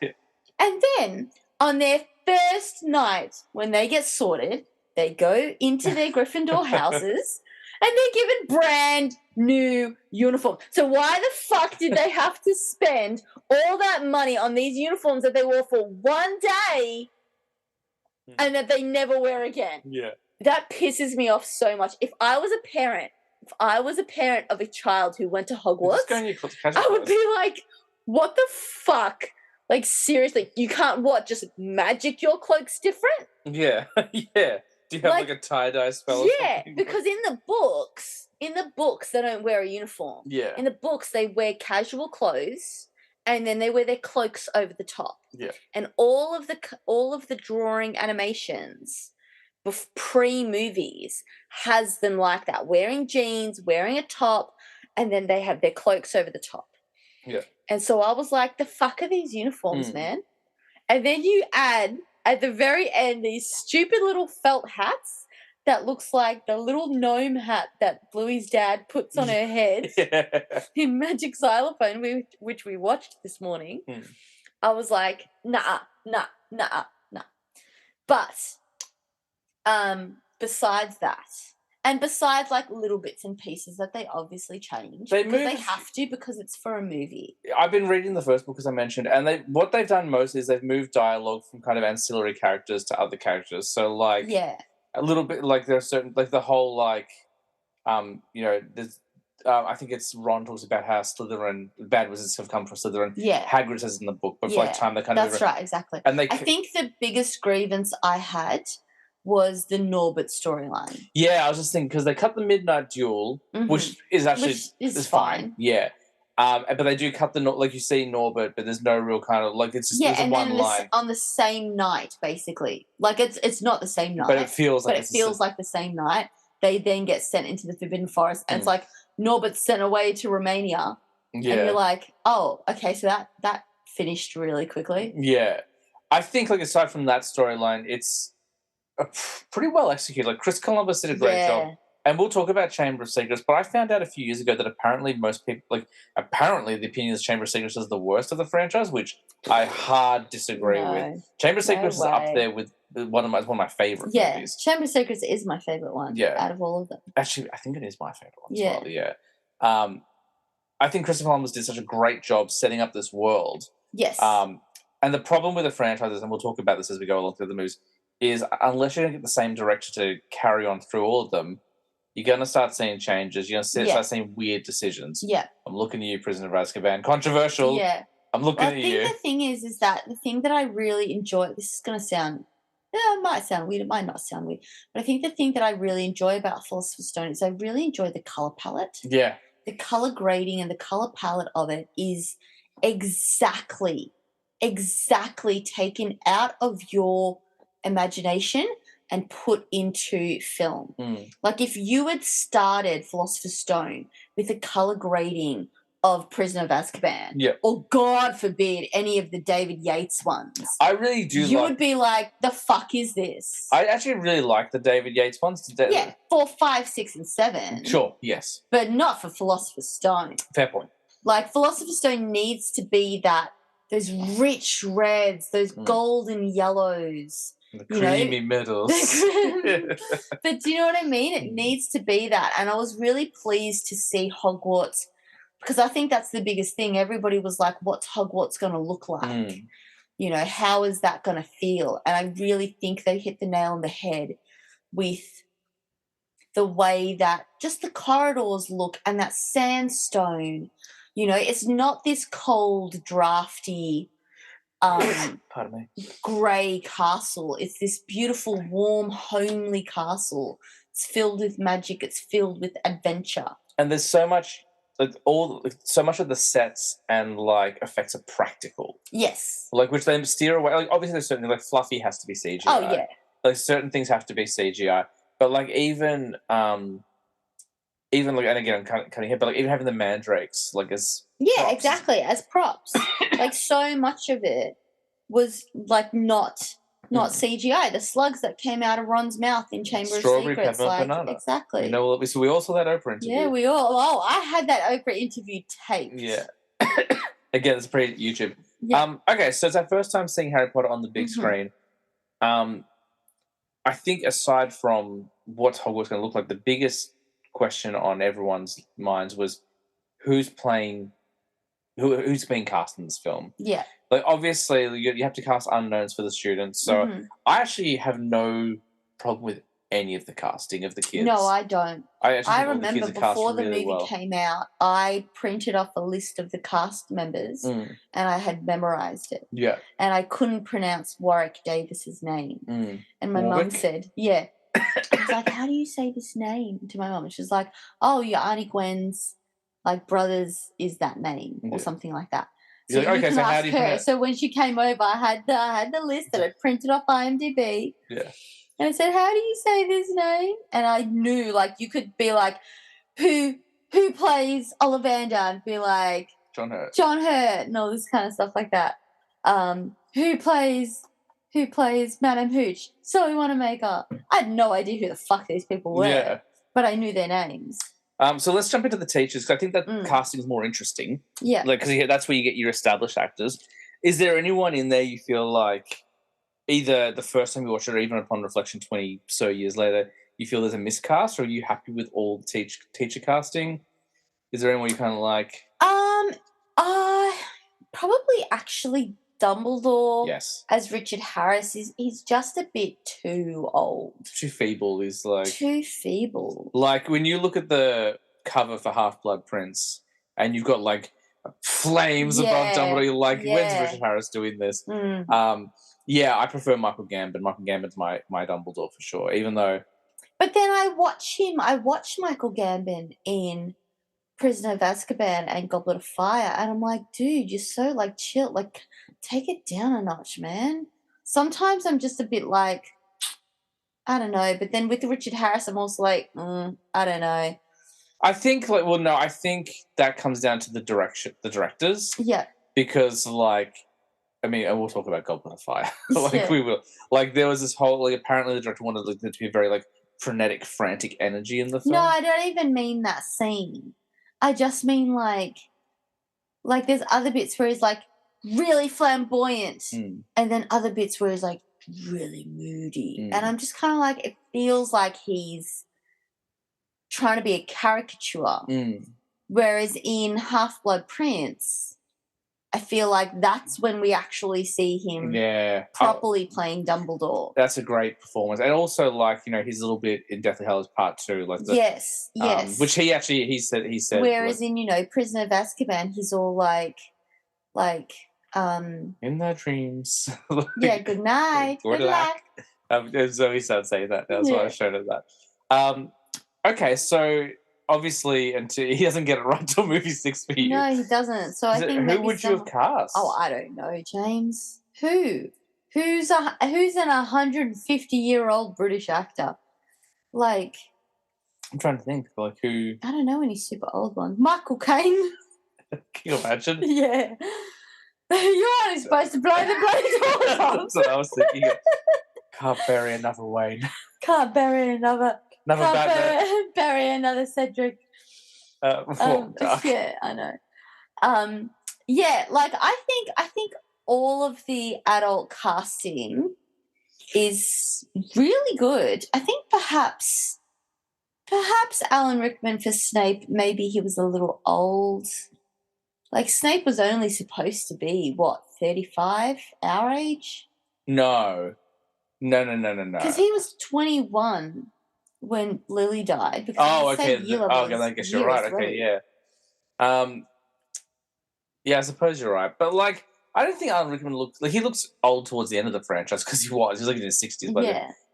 And then on their first night, when they get sorted, they go into their Gryffindor houses and they're given brand new uniforms. So why the fuck did they have to spend all that money on these uniforms that they wore for one day and that they never wear again? Yeah. That pisses me off so much. If I was a parent of a child who went to Hogwarts, I would be like, what the fuck? Like, seriously, you can't, just magic your cloaks different? Yeah, yeah. Do you have like a tie-dye spell? Yeah, because in the books, they don't wear a uniform. Yeah. In the books, they wear casual clothes, and then they wear their cloaks over the top. Yeah. And all of the drawing animations pre-movies has them like that, wearing jeans, wearing a top, and then they have their cloaks over the top. Yeah. And so I was like, the fuck are these uniforms, man? And then you add, at the very end, these stupid little felt hats that looks like the little gnome hat that Bluey's dad puts on her head in Magic Xylophone, which we watched this morning. I was like, nah. But besides that, and besides like little bits and pieces that they obviously change, they have to because it's for a movie. I've been reading the first book, as I mentioned, and what they've done most is they've moved dialogue from kind of ancillary characters to other characters. So like, a little bit like there's certain like the whole like, there's I think it's Ron talks about how Slytherin, bad wizards have come from Slytherin. Yeah. Hagrid says in the book, but for like Yeah, time they kind of That's right, exactly. and they I think the biggest grievance I had was the Norbert storyline. yeah, I was just thinking because they cut the midnight duel, which is actually Which is is fine. Yeah. But they do cut the like you see Norbert, but there's no real kind of like it's just there's a and one then line, on the same night, basically. Like it's not the same night, but it feels like but it feels like the same night. They then get sent into the Forbidden Forest, and it's like Norbert's sent away to Romania, and you're like, oh, okay, so that finished really quickly. Yeah, I think like aside from that storyline, it's pretty well executed. Like Chris Columbus did a great job. And we'll talk about Chamber of Secrets, but I found out a few years ago that apparently most people, apparently the opinion is Chamber of Secrets is the worst of the franchise, which I hard disagree with. Chamber of Secrets is up there with one of my favorite movies. Chamber of Secrets is my favorite one out of all of them. Actually, I think it is my favorite one as well, yeah. I think Christopher Columbus did such a great job setting up this world. Yes. And the problem with the franchises, and we'll talk about this as we go along through the movies, is unless you're going to get the same director to carry on through all of them, you're going to start seeing changes. You're going to start seeing weird decisions. Yeah. I'm looking at you, Prisoner of Azkaban. Controversial. Yeah. I'm looking at you. I think the thing is that the thing that I really enjoy, this is going to sound, it might sound weird, it might not sound weird, but I think the thing that I really enjoy about Philosopher's Stone is I really enjoy the colour palette. Yeah. The colour grading and the colour palette of it is exactly taken out of your imagination and put into film. Like if you had started Philosopher's Stone with the colour grading of Prisoner of Azkaban, or God forbid any of the David Yates ones, I really do. You would be like, the fuck is this? I actually really like the David Yates ones. 4, 5, 6, and 7. Sure, yes, but not for Philosopher's Stone. Fair point. Like Philosopher's Stone needs to be those rich reds, those golden yellows. The creamy middles. But do you know what I mean? It needs to be that. And I was really pleased to see Hogwarts, because I think that's the biggest thing. Everybody was like, what's Hogwarts going to look like? You know, how is that going to feel? And I really think they hit the nail on the head with the way that just the corridors look and that sandstone. You know, it's not this cold, drafty, Pardon me, grey castle. It's this beautiful, warm, homely castle. It's filled with magic. It's filled with adventure. And there's so much, so much of the sets and effects are practical. Yes. Which they steer away. Obviously, there's certainly Fluffy has to be CGI. Oh yeah. Certain things have to be CGI, but even and again I'm cutting here, but even having the mandrakes as props. Exactly, as props. So much of it was not CGI. The slugs that came out of Ron's mouth in Chamber Strawberry, of Secrets, banana. Exactly. You know, so we all saw that Oprah interview. Yeah, we all. Oh, I had that Oprah interview taped. Yeah. Again, it's pretty YouTube. Yeah. Okay, so it's our first time seeing Harry Potter on the big screen. I think aside from what Hogwarts going to look like, the biggest question on everyone's minds was who's being cast in this film. Yeah. Obviously, you have to cast unknowns for the students. So I actually have no problem with any of the casting of the kids. No, I don't. I remember before the movie came out, I printed off a list of the cast members and I had memorized it. Yeah. And I couldn't pronounce Warwick Davis's name. And my mum said, I was like, how do you say this name to my mum? And she's like, oh, your Auntie Gwen's brothers is that name or something like that. So you can ask her. So when she came over, I had the list that I printed off IMDb. Yeah. And I said, how do you say this name? And I knew, you could be like, who plays Ollivander? And be like, John Hurt, and all this kind of stuff like that. Who plays Madame Hooch? Zoe Wanamaker. I had no idea who the fuck these people were, but I knew their names. So let's jump into the teachers, because I think that casting is more interesting. Yeah. Because that's where you get your established actors. Is there anyone in there you feel like either the first time you watch it or even upon reflection 20 so years later, you feel there's a miscast, or are you happy with all the teacher casting? Is there anyone you kind of like? Probably actually Dumbledore. Yes. As Richard Harris he's just a bit too old. Too feeble. Too feeble. When you look at the cover for Half-Blood Prince, and you've got like flames above Yeah, Dumbledore. You're like, when's yeah. Richard Harris doing this? Mm. Yeah, I prefer Michael Gambon. Michael Gambon's my Dumbledore for sure. Even though, But then I watched Michael Gambon in Prisoner of Azkaban and Goblet of Fire, and I'm like, dude, you're so like chill, like take it down a notch, man. Sometimes I'm just a bit like, I don't know, but then with Richard Harris, I'm also like, I don't know. I think like, well, no, I think that comes down to the directors, Yeah, because like, I mean, and we'll talk about Goblet of Fire, like Yeah. we will. Like there was this whole like apparently the director wanted like, there to be very like frenetic, frantic energy in the film. no, I don't even mean that scene. I just mean like there's other bits where he's like really flamboyant, Mm. and then other bits where he's like really moody, Mm. and I'm just kind of like, it feels like he's trying to be a caricature. Mm. Whereas in Half Blood Prince, I feel like that's when we actually see him Yeah, properly playing Dumbledore. that's a great performance, and also like he's a little bit in Deathly Hallows Part 2, like the, Yes, yes. which he said. Whereas like, in Prisoner of Azkaban, he's all like, in their dreams. Like, yeah, good night, good luck. And Zoe started saying that. That's why I showed her that. Okay, so obviously, he doesn't get it right till movie 6 for you. No, he doesn't. So I think who maybe would you have cast? Oh, I don't know, James. Who? Who's an 150-year-old British actor? Like, I'm trying to think. Like who? I don't know any super old ones. Michael Caine. Can you imagine? Yeah. You're only supposed to blow the bloody doors off. That's what I was thinking. Can't bury another Wayne. Can't bury another. Another Can't Batman. bury another Cedric. Yeah, I know. Yeah, like I think all of the adult casting is really good. I think perhaps Alan Rickman for Snape, maybe he was a little old. Like Snape was only supposed to be 35 our age? No. Because he was 21 when Lily died. Because okay. I guess you're right. Okay, yeah. Yeah, I suppose you're right. But like, I don't think Alan Rickman he looks old towards the end of the franchise because he was like in his 60s.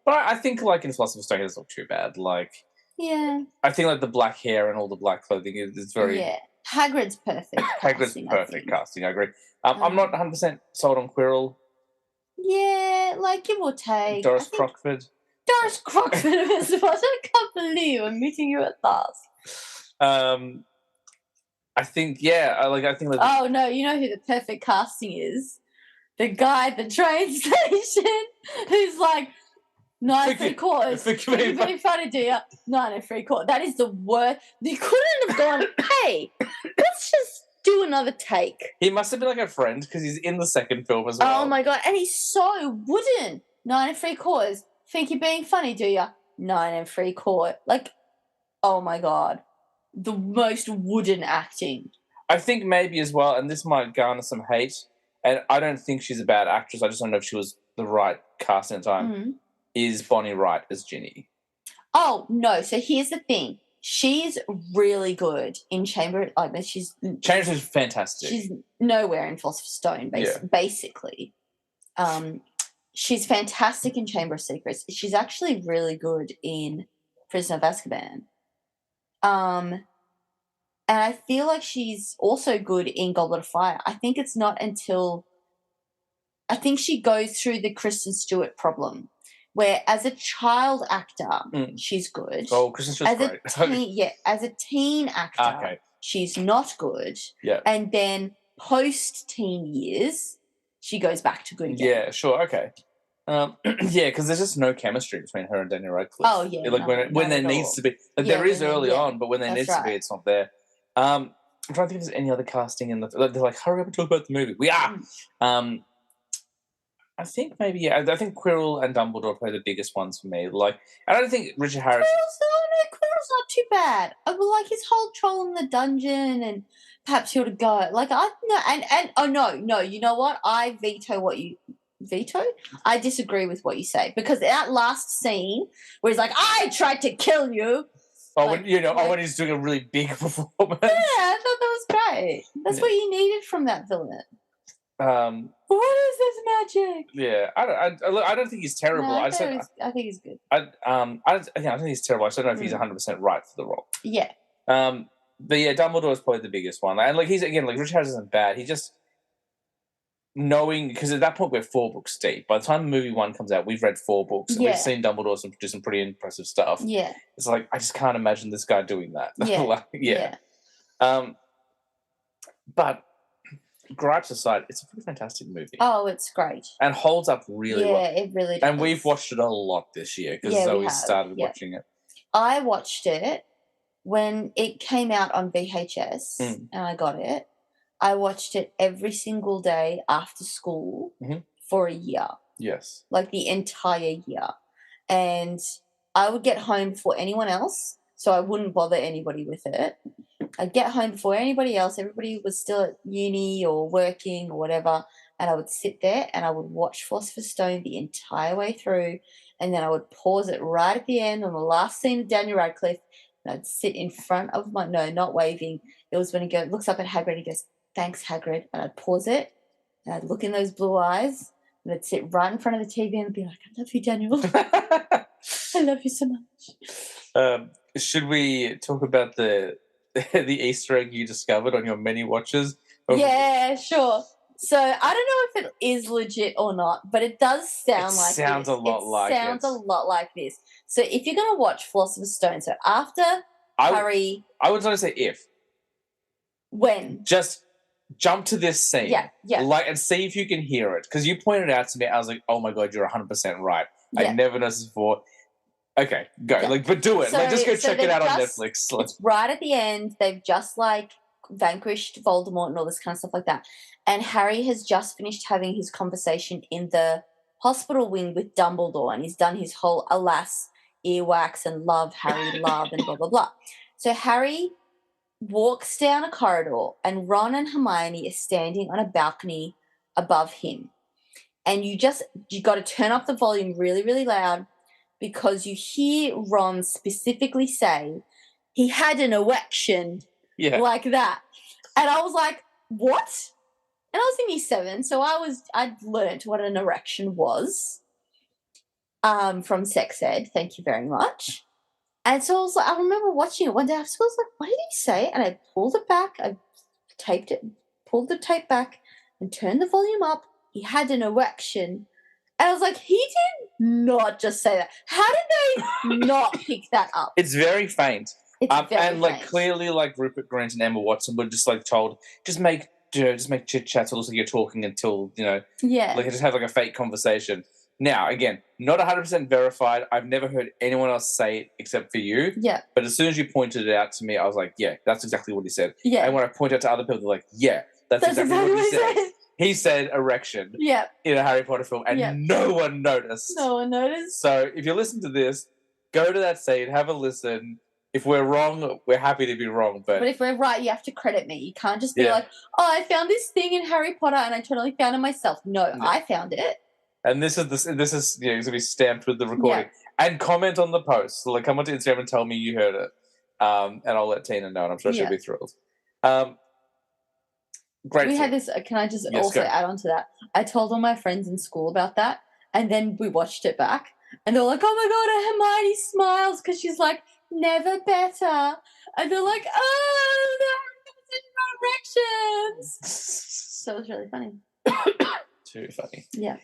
But I think like in Philosopher's Stone, he doesn't look too bad. Like, yeah, I think like the black hair and all the black clothing is very. Yeah, Hagrid's perfect. Hagrid's perfect casting. I agree. I'm not 100% sold on Quirrell. Yeah, like give or take. Doris Crockford. Doris Crockford was I can't believe I'm meeting you at last. I think I think like, oh no, you know who the perfect casting is? The guy at the train station who's like 9 3/4. You're being funny, do you? 9 3/4. That is the worst. You couldn't have gone, hey, let's just do another take. He must have been like a friend because he's in the second film as well. Oh my god, and he's so wooden. 9 3/4. Think you're being funny, do you? 9 3/4. Like, oh my god. The most wooden acting. I think maybe as well, and this might garner some hate, and I don't think she's a bad actress, I just don't know if she was the right casting at the time, is Bonnie Wright as Ginny. Oh, no. So here's the thing. She's really good in Chamber. Chamber is fantastic. She's nowhere in Philosopher's Stone, basically. She's fantastic in Chamber of Secrets. She's actually really good in Prisoner of Azkaban. And I feel like she's also good in Goblet of Fire. I think it's not until I think she goes through the Kristen Stewart problem, where as a child actor, she's good. Oh, Kristen Stewart's great. As a teen actor, she's not good. Yeah. And then post-teen years, she goes back to good again. Yeah, sure, okay. Because there's just no chemistry between her and Daniel Radcliffe. Oh, yeah. Like when there needs to be. Like there is early on, but when there needs to be, it's not there. I'm trying to think if there's any other casting in the. They're like, hurry up and talk about the movie. We are. I think maybe I think Quirrell and Dumbledore play the biggest ones for me. Like, I don't think Richard Harris. Quirrell's not too bad. Like his whole troll in the dungeon and perhaps he ought to go. Like no. You know what? I veto what you. Veto? I disagree with what you say because that last scene where he's like, I tried to kill you. Oh, Like- when he's doing a really big performance. Yeah, I thought that was great. That's Yeah. what you needed from that villain. What is this magic? Yeah, I don't think he's terrible. No, I think he's good. don't think he's terrible. I just don't know if he's 100% right for the role. Yeah. But yeah, Dumbledore is probably the biggest one, and like he's again like Richard Harris isn't bad. He just knowing because at that point we're 4 books deep. By the time movie 1 comes out, we've read 4 books and Yeah. we've seen Dumbledore do some pretty impressive stuff. Yeah. It's like I just can't imagine this guy doing that. Yeah. Like, yeah. But gripes aside, it's a pretty fantastic movie. Oh, it's great. And holds up really well. Yeah, it really does. And we've watched it a lot this year because Yeah, we Zoe have, started yeah. watching it. I watched it when it came out on VHS and I got it. I watched it every single day after school for a year. Yes. Like the entire year. And I would get home before anyone else, so I wouldn't bother anybody with it. I'd get home before anybody else. Everybody was still at uni or working or whatever. And I would sit there and I would watch Philosopher's Stone the entire way through. And then I would pause it right at the end on the last scene of Daniel Radcliffe. And I'd sit in front of my, no, not waving. It was when he looks up at Hagrid and he goes, "Thanks, Hagrid." And I'd pause it and I'd look in those blue eyes and I'd sit right in front of the TV and be like, "I love you, Daniel. I love you so much." Should we talk about the Easter egg you discovered on your many watches? Yeah, sure. So I don't know if it is legit or not, but it does sound like sounds this. a lot like sounds a lot like this. So if you're going to watch Philosopher's Stone, so after Harry, I would not say if. When? Just jump to this scene. Yeah. Like, and see if you can hear it. Because you pointed out to me, I was like, oh my God, you're 100% right. Yeah. I never noticed this before. Okay, go. Yeah. Like, but do it. Just go check it out on Netflix. It's right at the end. They've just vanquished Voldemort and all this kind of stuff like that. And Harry has just finished having his conversation in the hospital wing with Dumbledore, and he's done his whole alas, earwax, and love, Harry, love, and blah, blah, blah. So Harry walks down a corridor, and Ron and Hermione are standing on a balcony above him. And you got to turn up the volume really, really loud because you hear Ron specifically say he had an erection like that. And I was like, what? And I was in year 7, so I'd learnt what an erection was from sex ed. Thank you very much. And so I remember watching it one day after school. I was like, what did he say? And I pulled it back. I pulled the tape back and turned the volume up. He had an erection. And I was like, he did not just say that. How did they not pick that up? It's very faint. It's very faint. Clearly, Rupert Grint and Emma Watson were just told, just make chit chats. It looks like you're talking until just have a fake conversation. Now, again, not 100% verified. I've never heard anyone else say it except for you. Yeah. But as soon as you pointed it out to me, I was like, yeah, that's exactly what he said. Yeah. And when I point out to other people, they're like, yeah, that's exactly what he said. He said erection in a Harry Potter film, and no one noticed. No one noticed. So if you listen to this, go to that scene, have a listen. If we're wrong, we're happy to be wrong. But if we're right, you have to credit me. You can't just be like, oh, I found this thing in Harry Potter and I totally found it myself. No, I found it. And this is it's going to be stamped with the recording. Yeah. And comment on the post. So come onto Instagram and tell me you heard it. And I'll let Tina know, and I'm sure she'll be thrilled. Great. We had this. Can I just also add on to that? I told all my friends in school about that, and then we watched it back, and they're like, "Oh my God, Hermione smiles because she's like never better," and they're like, "Oh, no erections." So it was really funny. Too funny. Yeah.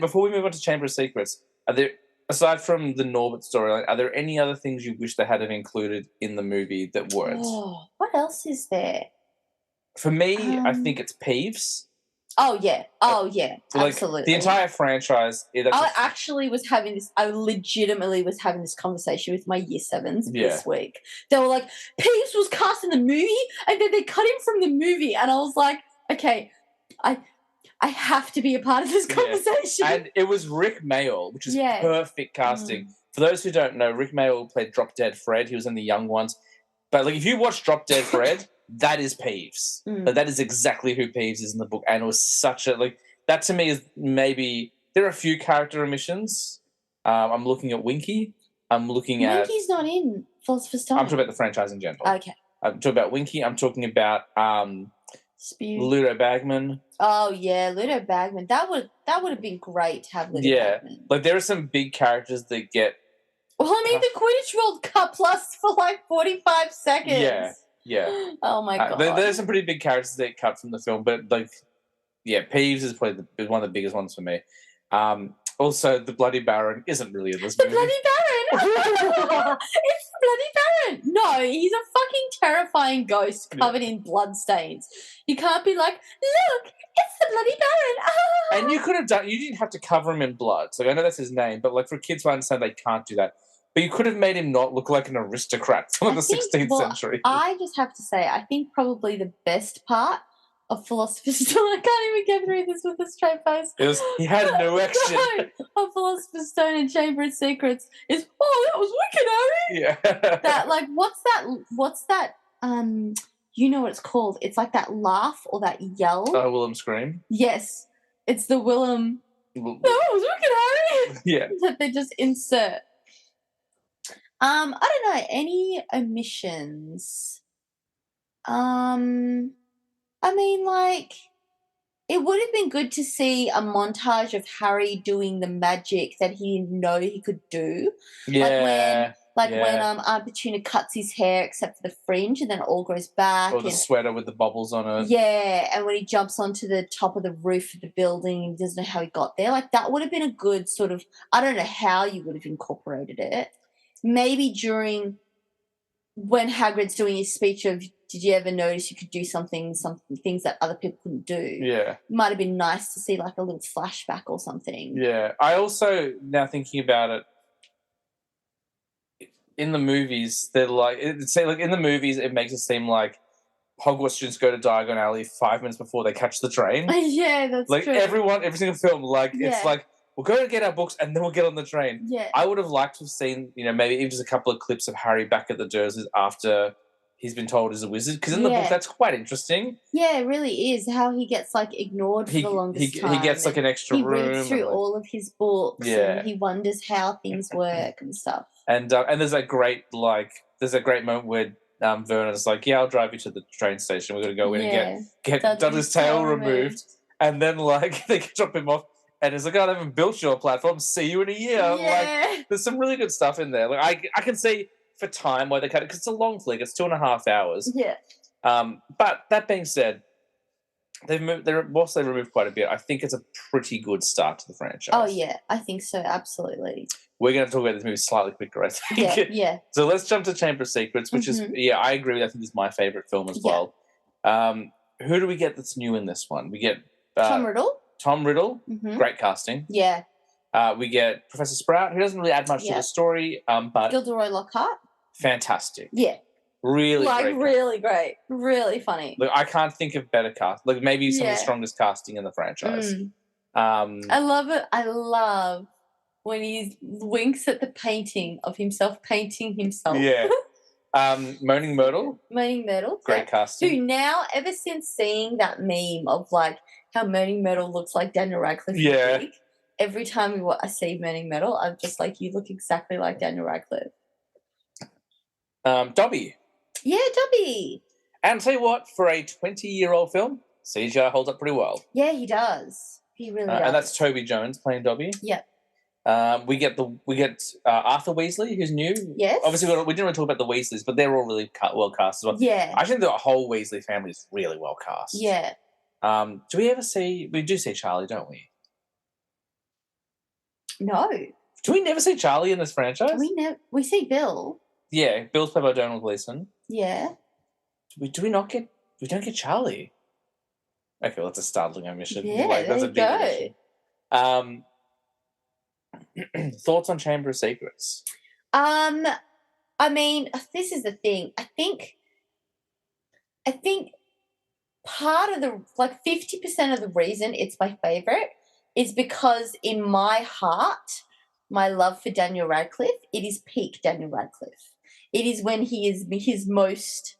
Before we move on to Chamber of Secrets, are there, aside from the Norbert storyline, are there any other things you wish they had included in the movie that weren't? Oh, what else is there? For me, I think it's Peeves. Oh yeah, absolutely. The entire franchise. I legitimately was having this conversation with my year 7s this week. They were like, Peeves was cast in the movie, and then they cut him from the movie, and I was like, okay, I have to be a part of this conversation. And it was Rick Mayall, which is perfect casting. For those who don't know, Rick Mayall played Drop Dead Fred. He was in The Young Ones. But if you watch Drop Dead Fred, that is Peeves. That is exactly who Peeves is in the book. And it was such a that to me is maybe there are a few character omissions. I'm looking at Winky. I'm looking at Winky's not in Philosopher's Stone. I'm talking about the franchise in general. Okay. I'm talking about Winky. I'm talking about Spew. Ludo Bagman. Oh yeah, Ludo Bagman. That would have been great to have Ludo Bagman. Like there are some big characters that get. Well, I mean, the Quidditch World Cup lasts for like 45 seconds. Yeah. Oh my god. There's some pretty big characters that cut from the film, but like, yeah, Peeves is probably one of the biggest ones for me. Also, the Bloody Baron isn't really in this movie. The Bloody Baron! It's the Bloody Baron! No, he's a fucking terrifying ghost covered in bloodstains. You can't be like, look, it's the Bloody Baron! Ah! And you could have done, you didn't have to cover him in blood. So I know that's his name, but like for kids who understand, they can't do that. But you could have made him not look like an aristocrat from the 16th century. I just have to say, I think probably the best part of Philosopher's Stone, I can't even get through this with a straight face. He had an erection. No, of Philosopher's Stone and Chamber of Secrets is, that was wicked, Harry. Yeah. That, like, what's that, you know what it's called. It's like that laugh or that yell. Oh, Willem scream? Yes. It's the Willem, that was wicked, Harry. Yeah. That they just insert. I don't know, any omissions? I mean, like, it would have been good to see a montage of Harry doing the magic that he didn't know he could do. Yeah. When Aunt Petunia cuts his hair except for the fringe and then it all grows back. Or the sweater with the bubbles on it. Yeah, and when he jumps onto the top of the roof of the building and doesn't know how he got there. Like, that would have been a good sort of, I don't know how you would have incorporated it. Maybe during when Hagrid's doing his speech of, did you ever notice you could do some things that other people couldn't do? Yeah. It might have been nice to see like a little flashback or something. Yeah. I also, now thinking about it, in the movies, they're like, in the movies, it makes it seem like Hogwarts students go to Diagon Alley 5 minutes before they catch the train. Yeah, that's like true. Every single film, it's like, we'll go and get our books and then we'll get on the train. Yeah. I would have liked to have seen, maybe even just a couple of clips of Harry back at the Dursleys after he's been told he's a wizard. Because in the book, that's quite interesting. Yeah, it really is. How he gets, like, ignored for the longest time. He gets, like, an extra room. He reads through all of his books. Yeah. And he wonders how things work and stuff. And there's a great, moment where Vernon's like, yeah, I'll drive you to the train station. We're going to go in and get Dudley's tail removed. And then, they drop him off. And it's like, I haven't built your platform. See you in a year. Yeah. Like, there's some really good stuff in there. Like, I can see for time why they cut it, because it's a long flick. It's 2.5 hours. Yeah. But that being said, whilst they removed quite a bit, I think it's a pretty good start to the franchise. Oh, yeah. I think so. Absolutely. We're going to talk about this movie slightly quicker, I think. Yeah. So let's jump to Chamber of Secrets, which is, I agree with you. I think it's my favourite film as well. Who do we get that's new in this one? We get Tom Riddle. Tom Riddle, great casting. Yeah. We get Professor Sprout, who doesn't really add much to the story, but Gilderoy Lockhart. Fantastic. Yeah. Really great. Really great. Really funny. Look, I can't think of better cast. Like, maybe some of the strongest casting in the franchise. I love it. I love when he winks at the painting of himself painting himself. Yeah. Moaning Myrtle. Moaning Myrtle. Great casting. Who now, ever since seeing that meme of, like, how Moaning Myrtle looks like Daniel Radcliffe. Yeah. Every time I see Moaning Myrtle, I'm just like, you look exactly like Daniel Radcliffe. Dobby. Yeah, Dobby. And I'll tell you what, for a 20-year-old film, CGI holds up pretty well. Yeah, he does. He really does. And that's Toby Jones playing Dobby. Yeah. We get Arthur Weasley, who's new. Yes. Obviously, we didn't really talk about the Weasleys, but they're all really well cast as well. Yeah. I think the whole Weasley family is really well cast. Yeah. Do we ever see? We do see Charlie, don't we? No. Do we never see Charlie in this franchise? We see Bill. Yeah, Bill's played by Donald Gleeson. Yeah. Do we not get? We don't get Charlie. Okay, well, that's a startling omission. Yeah, that's a big omission. Thoughts on Chamber of Secrets? I mean, this is the thing. I think part of 50% of the reason it's my favorite is because in my heart, my love for Daniel Radcliffe, it is peak Daniel Radcliffe. It is when he is his most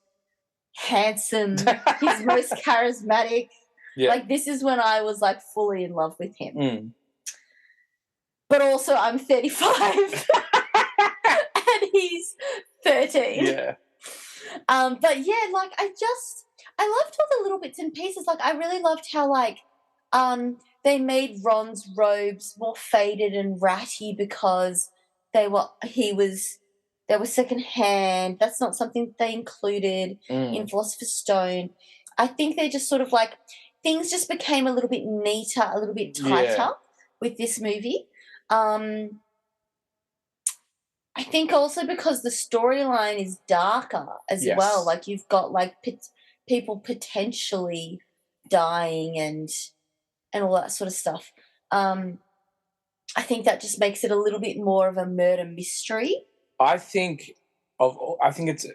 handsome, his most charismatic. Yeah. Like, this is when I was, like, fully in love with him. Mm. But also I'm 35 and he's 13. Yeah. But yeah, like I loved all the little bits and pieces. Like I really loved how they made Ron's robes more faded and ratty because they were secondhand. That's not something they included in Philosopher's Stone. I think they just sort of like things just became a little bit neater, a little bit tighter with this movie. I think also because the storyline is darker as well. Like you've got like people potentially dying and all that sort of stuff. I think that just makes it a little bit more of a murder mystery. I think it's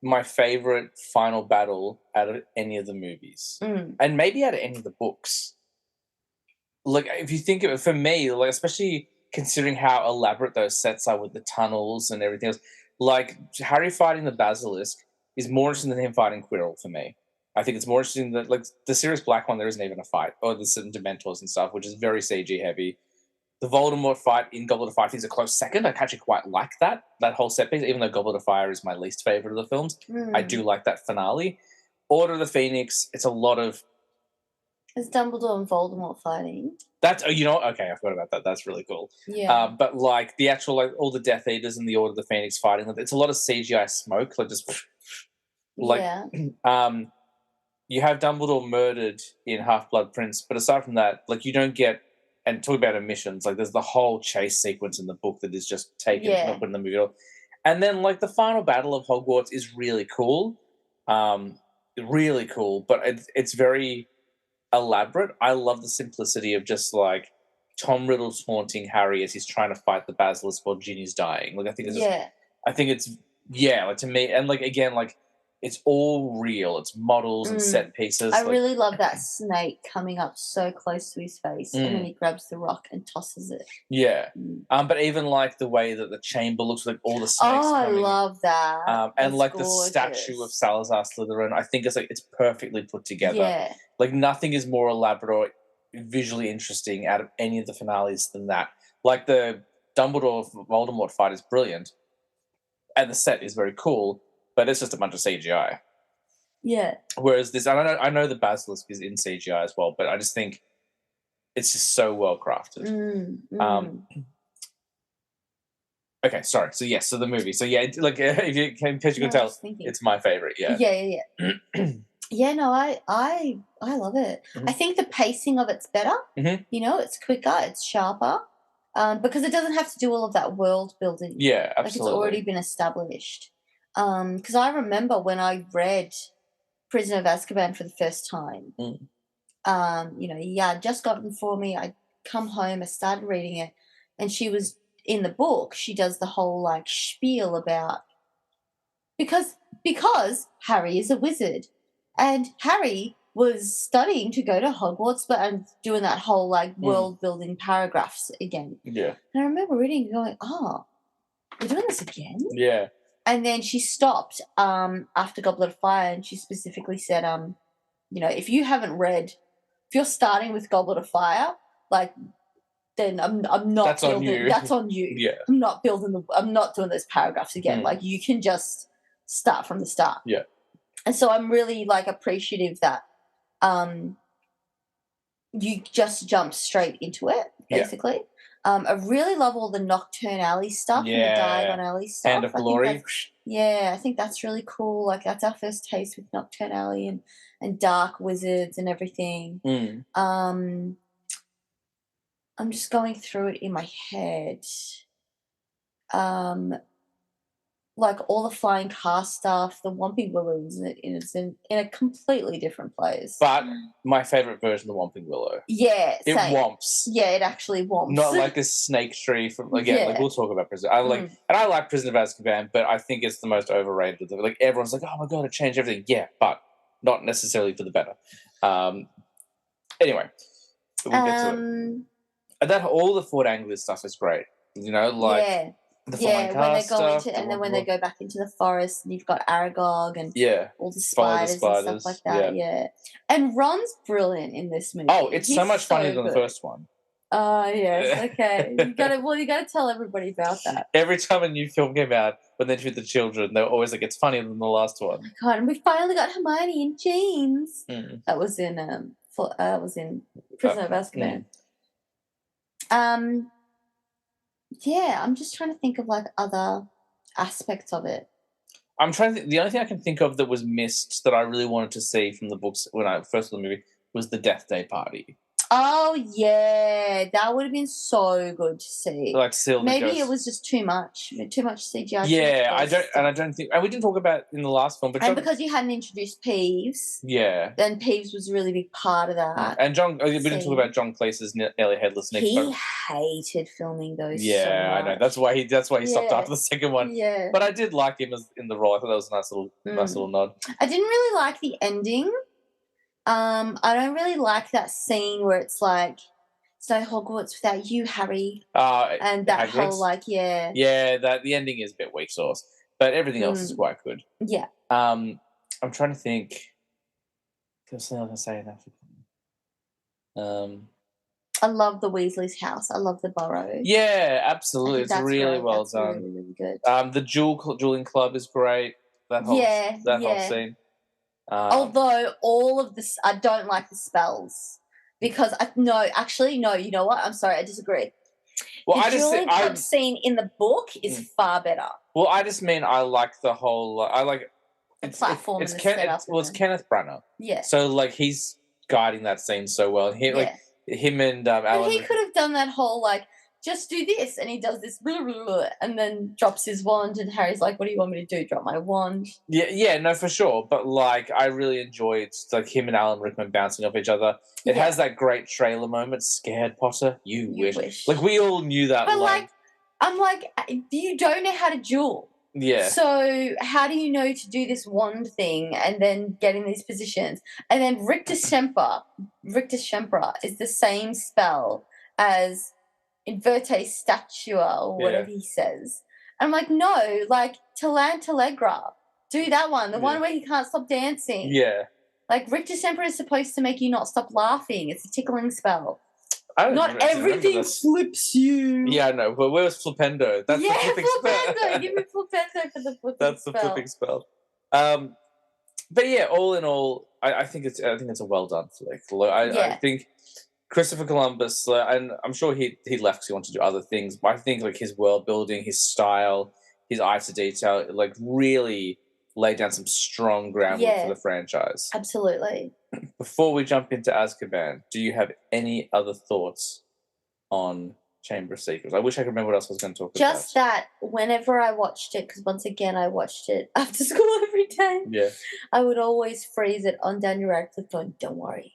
my favorite final battle out of any of the movies, and maybe out of any of the books. Like, if you think of it, for me, like especially considering how elaborate those sets are with the tunnels and everything else, like Harry fighting the basilisk is more interesting than him fighting Quirrell for me. I think it's more interesting that, like, the Sirius Black one, there isn't even a fight, or the certain Dementors and stuff, which is very CG heavy. The Voldemort fight in Goblet of Fire is a close second. I actually quite like that whole set piece, even though Goblet of Fire is my least favorite of the films. I do like that finale. Order of the Phoenix, it's a lot of... Is Dumbledore and Voldemort fighting? That's, okay, I forgot about that. That's really cool. Yeah. But, like, the actual, like, all the Death Eaters and the Order of the Phoenix fighting, it's a lot of CGI smoke, like, just... Like, you have Dumbledore murdered in Half-Blood Prince, but aside from that, like, you don't get... And talk about omissions, like, there's the whole chase sequence in the book that is just taken, not put in the movie at all. And then, like, the final battle of Hogwarts is really cool. Really cool, but it's very elaborate. I love the simplicity of just, like, Tom Riddle's haunting Harry as he's trying to fight the basilisk while Ginny's dying. Like, I think it's like, to me, and, like, again, like, it's all real. It's models and set pieces. I really love that snake coming up so close to his face, and then he grabs the rock and tosses it. Yeah. But even, like, the way that the chamber looks, like, all the snakes coming. I love that. And, like, gorgeous. the statue of Salazar Slytherin, I think it's perfectly put together. Yeah. Like, nothing is more elaborate or visually interesting out of any of the finales than that. Like, the Dumbledore-Voldemort fight is brilliant, and the set is very cool, but it's just a bunch of CGI. Yeah. Whereas this, I know the basilisk is in CGI as well, but I just think it's just so well crafted. Okay, sorry. So yes, so the movie. So yeah, like if you can tell, it's my favorite. Yeah. Yeah. Yeah. No, I love it. I think the pacing of it's better. You know, it's quicker, it's sharper, because it doesn't have to do all of that world building. Yeah, absolutely. Like it's already been established. Because I remember when I read Prisoner of Azkaban for the first time. You know, I'd just gotten for me. I come home, I started reading it, and she was in the book. She does the whole like spiel about because Harry is a wizard, and Harry was studying to go to Hogwarts, but I'm doing that whole like world building paragraphs again. Yeah, and I remember reading and going, "Oh, we're doing this again." Yeah. And then she stopped after Goblet of Fire, and she specifically said, you know, if you're starting with Goblet of Fire, like, then I'm not. That's on you. That's on you. Yeah. I'm not doing those paragraphs again. Like, you can just start from the start. Yeah. And so I'm really like appreciative that you just jumped straight into it, basically. Yeah. I really love all the Nocturne Alley stuff and the Diagon Alley stuff. Hand of Glory. I think that's really cool. Like, that's our first taste with Nocturne Alley and Dark Wizards and everything. I'm just going through it in my head. Like all the Flying Car stuff, the Whomping Willow is in a completely different place. But my favourite version of the Whomping Willow. Yeah, it whomps. Yeah, it actually whomps. Not like this snake tree from like we'll talk about Prisoner. And I like Prisoner of Azkaban, but I think it's the most overrated. Like everyone's like, oh my god, it changed everything. Yeah, but not necessarily for the better. Anyway, we'll get to it. And that all the Fort Anglia stuff is great. You know, like. The when they go into and then when they go back into the forest and you've got Aragog and all the spiders and stuff like that. Yeah. And Ron's brilliant in this movie. Oh, it's so much funnier than the first one. Oh, yes, okay. You gotta tell everybody about that. Every time a new film came out, when they treat the children, they were always like, "It's funnier than the last one." God, and we finally got Hermione and James. Mm. That was in Prisoner of Azkaban. Yeah, I'm just trying to think of like other aspects of it. I'm trying to think. The only thing I can think of that was missed that I really wanted to see from the books when I first saw the movie was the Death Day party. Oh yeah, that would have been so good to see. Like Sylvie Maybe goes, it was just too much CGI. yeah, I don't think, and we didn't talk about in the last film, but And John, because you hadn't introduced Peeves, yeah, then Peeves was a really big part of that. and John, we didn't talk scene. about John Cleese's Nearly Headless Nick. He hated filming those. Yeah, so I know. much. That's why he stopped after the second one. Yeah, But I did like him in the role. I thought that was a nice little nod. I didn't really like the ending. I don't really like that scene where it's like, "It's no Hogwarts without you, Harry," and that Hagrid's? whole like, Yeah, that the ending is a bit weak sauce, but everything else is quite good. yeah. I'm trying to think. There's something I can say enough. I love the Weasley's house. I love the Burrow. Yeah, I absolutely. think It's that's really great. well That's done. Really, really good. The Julian Club is great. That whole whole scene. Although all of this, I don't like the spells because actually no. You know what? I'm sorry, I disagree. Well, the Julian Club scene in the book is far better. Well, I just mean I like the whole. I like the platform. It's Kenneth Branagh. Yeah. So like he's guiding that scene so well. Like him and Alan. But he could have done that whole like, just do this, and he does this, blah, blah, blah, and then drops his wand, and Harry's like, "What do you want me to do? Drop my wand?" Yeah, no, for sure. But like, I really enjoyed like him and Alan Rickman bouncing off each other. It has that great trailer moment. Scared Potter, you wish. Like we all knew that. But like, I'm like, you don't know how to duel. Yeah. So how do you know to do this wand thing and then get in these positions? And then Rictus Shempra is the same spell as Inverte Statua or whatever he says. And I'm like, no, like Talantallegra. Do that one. The one where he can't stop dancing. Yeah. Like Rictus Shempra is supposed to make you not stop laughing. It's a tickling spell. Not everything flips you. Yeah, I know. But where's Flipendo? That's the flipping Flipendo. spell. Give me Flipendo for the flipping That's the flipping spell. But yeah, all in all, I think it's a well done flick. I think Christopher Columbus, and I'm sure he left because he wanted to do other things. But I think like his world building, his style, his eye to detail, like really laid down some strong groundwork for the franchise. Absolutely. Before we jump into Azkaban, do you have any other thoughts on Chamber of Secrets? I wish I could remember what else I was going to talk about. Just that whenever I watched it, because once again I watched it after school every day. Yeah. I would always freeze it on Daniel Radcliffe going, "Don't worry,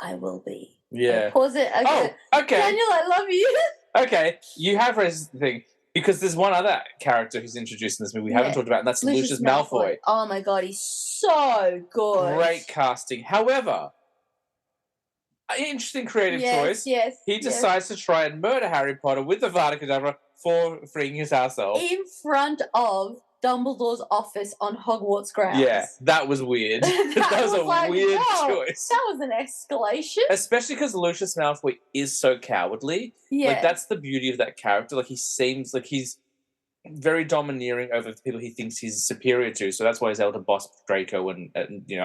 I will be." Yeah. Pause it. Okay. Oh, okay. Daniel, I love you. Okay, you have raised the thing. Because there's one other character who's introduced in this movie we haven't talked about, and that's Lucius Malfoy. Oh my god, he's so good. Great casting. However, interesting creative choice. Yes. He decides to try and murder Harry Potter with the Vada Kedavra for freeing his house elf. In front of Dumbledore's office on Hogwarts grounds. Yeah, that was weird. that was a weird choice. That was an escalation. Especially because Lucius Malfoy is so cowardly. Yeah. Like, that's the beauty of that character. Like, he seems like he's very domineering over the people he thinks he's superior to. So that's why he's able to boss Draco and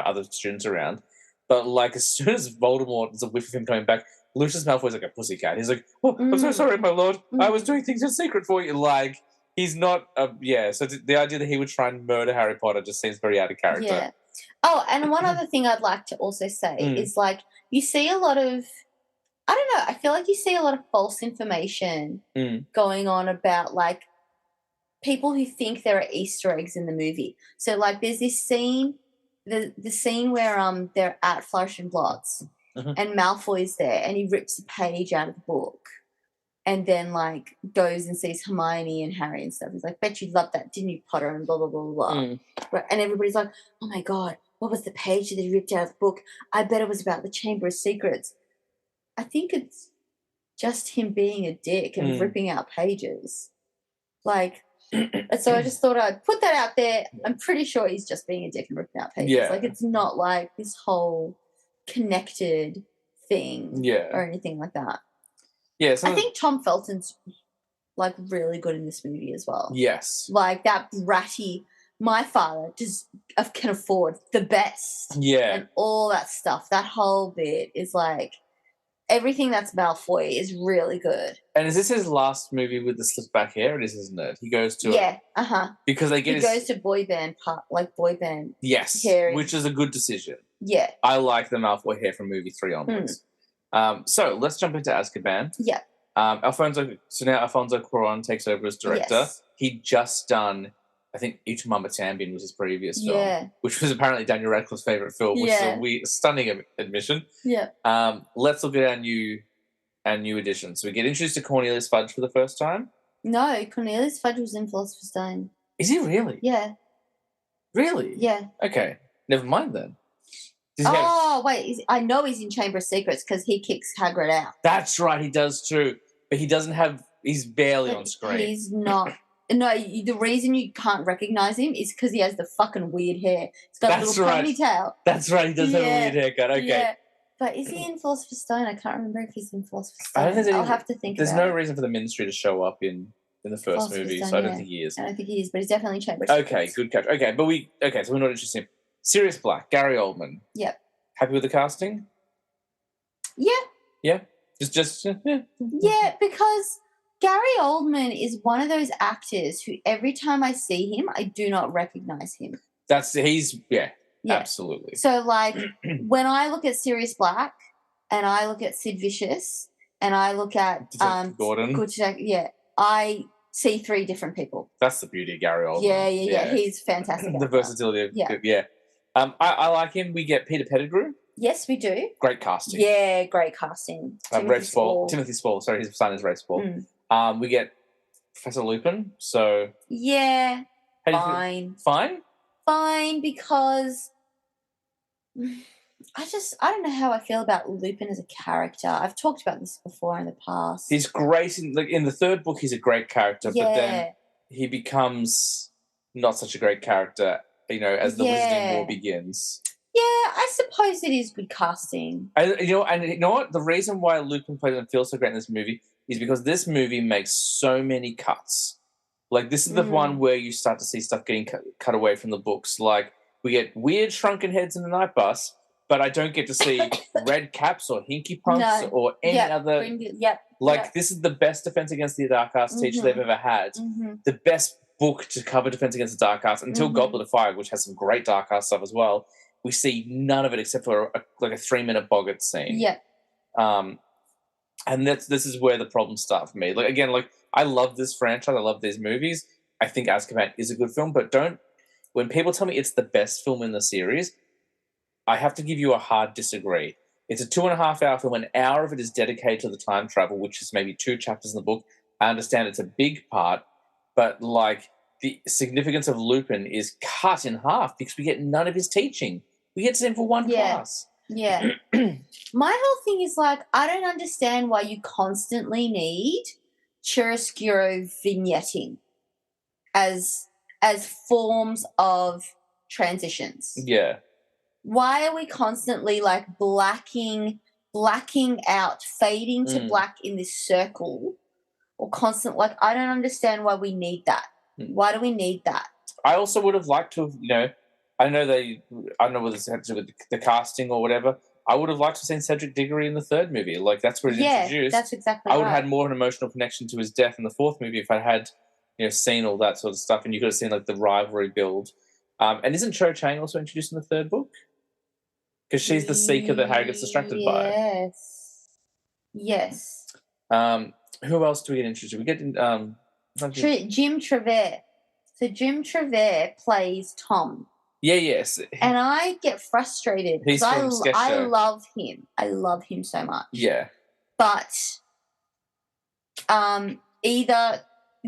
other students around. But, like, as soon as Voldemort is a whiff of him coming back, Lucius Malfoy's like a pussycat. He's like, "Oh, I'm so sorry, my lord. I was doing things in secret for you." Like, he's not, so the idea that he would try and murder Harry Potter just seems very out of character. Yeah. Oh, and one other thing I'd like to also say is, like, you see a lot of, I don't know, I feel like you see a lot of false information going on about, like, people who think there are Easter eggs in the movie. So, like, there's this scene, the scene where they're at Flourish and Blots, and Malfoy's there, and he rips a page out of the book. And then, like, goes and sees Hermione and Harry and stuff. He's like, "Bet you loved that, didn't you, Potter?" And blah, blah, blah, blah. Right? And everybody's like, "Oh, my God, what was the page that he ripped out of the book? I bet it was about the Chamber of Secrets." I think it's just him being a dick and ripping out pages. Like, so I just thought I'd put that out there. I'm pretty sure he's just being a dick and ripping out pages. Yeah. Like, it's not like this whole connected thing or anything like that. Yeah, I think Tom Felton's like really good in this movie as well. yes. Like that bratty, my father just can afford the best. Yeah. And all that stuff. That whole bit is like everything that's Malfoy is really good. And is this his last movie with the slick back hair? It is, isn't it? He goes to because they get he goes to boy band yes, hair which is a good decision. Yeah. I like the Malfoy hair from movie 3 onwards. So let's jump into Azkaban. Yeah. Now Alfonso Cuarón takes over as director. Yes. He'd just done, I think, Mama Tambien was his previous film, which was apparently Daniel Radcliffe's favorite film, which is a stunning admission. Yeah. Let's look at our new edition. So we get introduced to Cornelius Fudge for the first time. No, Cornelius Fudge was in Philosopher's Stone. Is he really? Yeah. Really? Yeah. Okay. Never mind then. Wait. I know he's in Chamber of Secrets because he kicks Hagrid out. That's right. He does too. But he doesn't have... He's barely on screen. He's not... No, the reason you can't recognize him is because he has the fucking weird hair. He's got a little ponytail. That's right. He does have a weird haircut. Okay. Yeah. But is he in Philosopher's Stone? I can't remember if he's in Philosopher's Stone. I'll have to think about it. There's no reason for the Ministry to show up in the first movie, so I don't think he is. I don't think he is, but he's definitely Chamber of Secrets. Okay, good catch. Okay, so we're not interested in him. Sirius Black, Gary Oldman. Yep. Happy with the casting? Yeah. Yeah? Just Yeah, because Gary Oldman is one of those actors who every time I see him, I do not recognize him. Yeah. Absolutely. So, like, when I look at Sirius Black and I look at Sid Vicious and I look at Gordon, I see 3 different people. That's the beauty of Gary Oldman. Yeah. He's fantastic. The versatility of I like him. We get Peter Pettigrew. Yes, we do. Great casting. Yeah, great casting. Timothy Spall. Sorry, his son is Ray Spall. We get Professor Lupin. So yeah, fine. Fine, because I don't know how I feel about Lupin as a character. I've talked about this before in the past. He's great in the third book. He's a great character, but then he becomes not such a great character, as the Wizarding War begins. Yeah, I suppose it is good casting. And you know what? The reason why Lupin plays and feels so great in this movie is because this movie makes so many cuts. Like, this is the one where you start to see stuff getting cut away from the books. Like, we get weird shrunken heads in the night bus, but I don't get to see red caps or hinky punks or any other. This is the best Defense Against the Dark Arts teacher they've ever had. The best book to cover Defense Against the Dark Arts until Goblet of Fire, which has some great Dark Arts stuff as well. We see none of it except for a 3-minute Boggart scene. Yeah. And this is where the problems start for me. I love this franchise. I love these movies. I think Azkaban is a good film, but when people tell me it's the best film in the series, I have to give you a hard disagree. It's a 2.5-hour film. An hour of it is dedicated to the time travel, which is maybe 2 chapters in the book. I understand it's a big part, but the significance of Lupin is cut in half because we get none of his teaching. We get to see him for one class. Yeah. My whole thing is I don't understand why you constantly need chiaroscuro vignetting as forms of transitions. Yeah. Why are we constantly blacking out, fading to black in this circle, or constant? I don't understand why we need that. Why do we need that? I also would have liked to have, I don't know whether it's had to do with the casting or whatever. I would have liked to have seen Cedric Diggory in the third movie. That's where he's introduced. That's exactly I would have had more of an emotional connection to his death in the fourth movie if I had, seen all that sort of stuff, and you could have seen the rivalry build. And isn't Cho Chang also introduced in the third book? Because she's the seeker that Harry gets distracted by. Yes. Who else do we get introduced to? We get Jim Trevere. So Jim Trevere plays Tom. Yeah, yes. And I get frustrated because I love him. I love him so much. Yeah. But either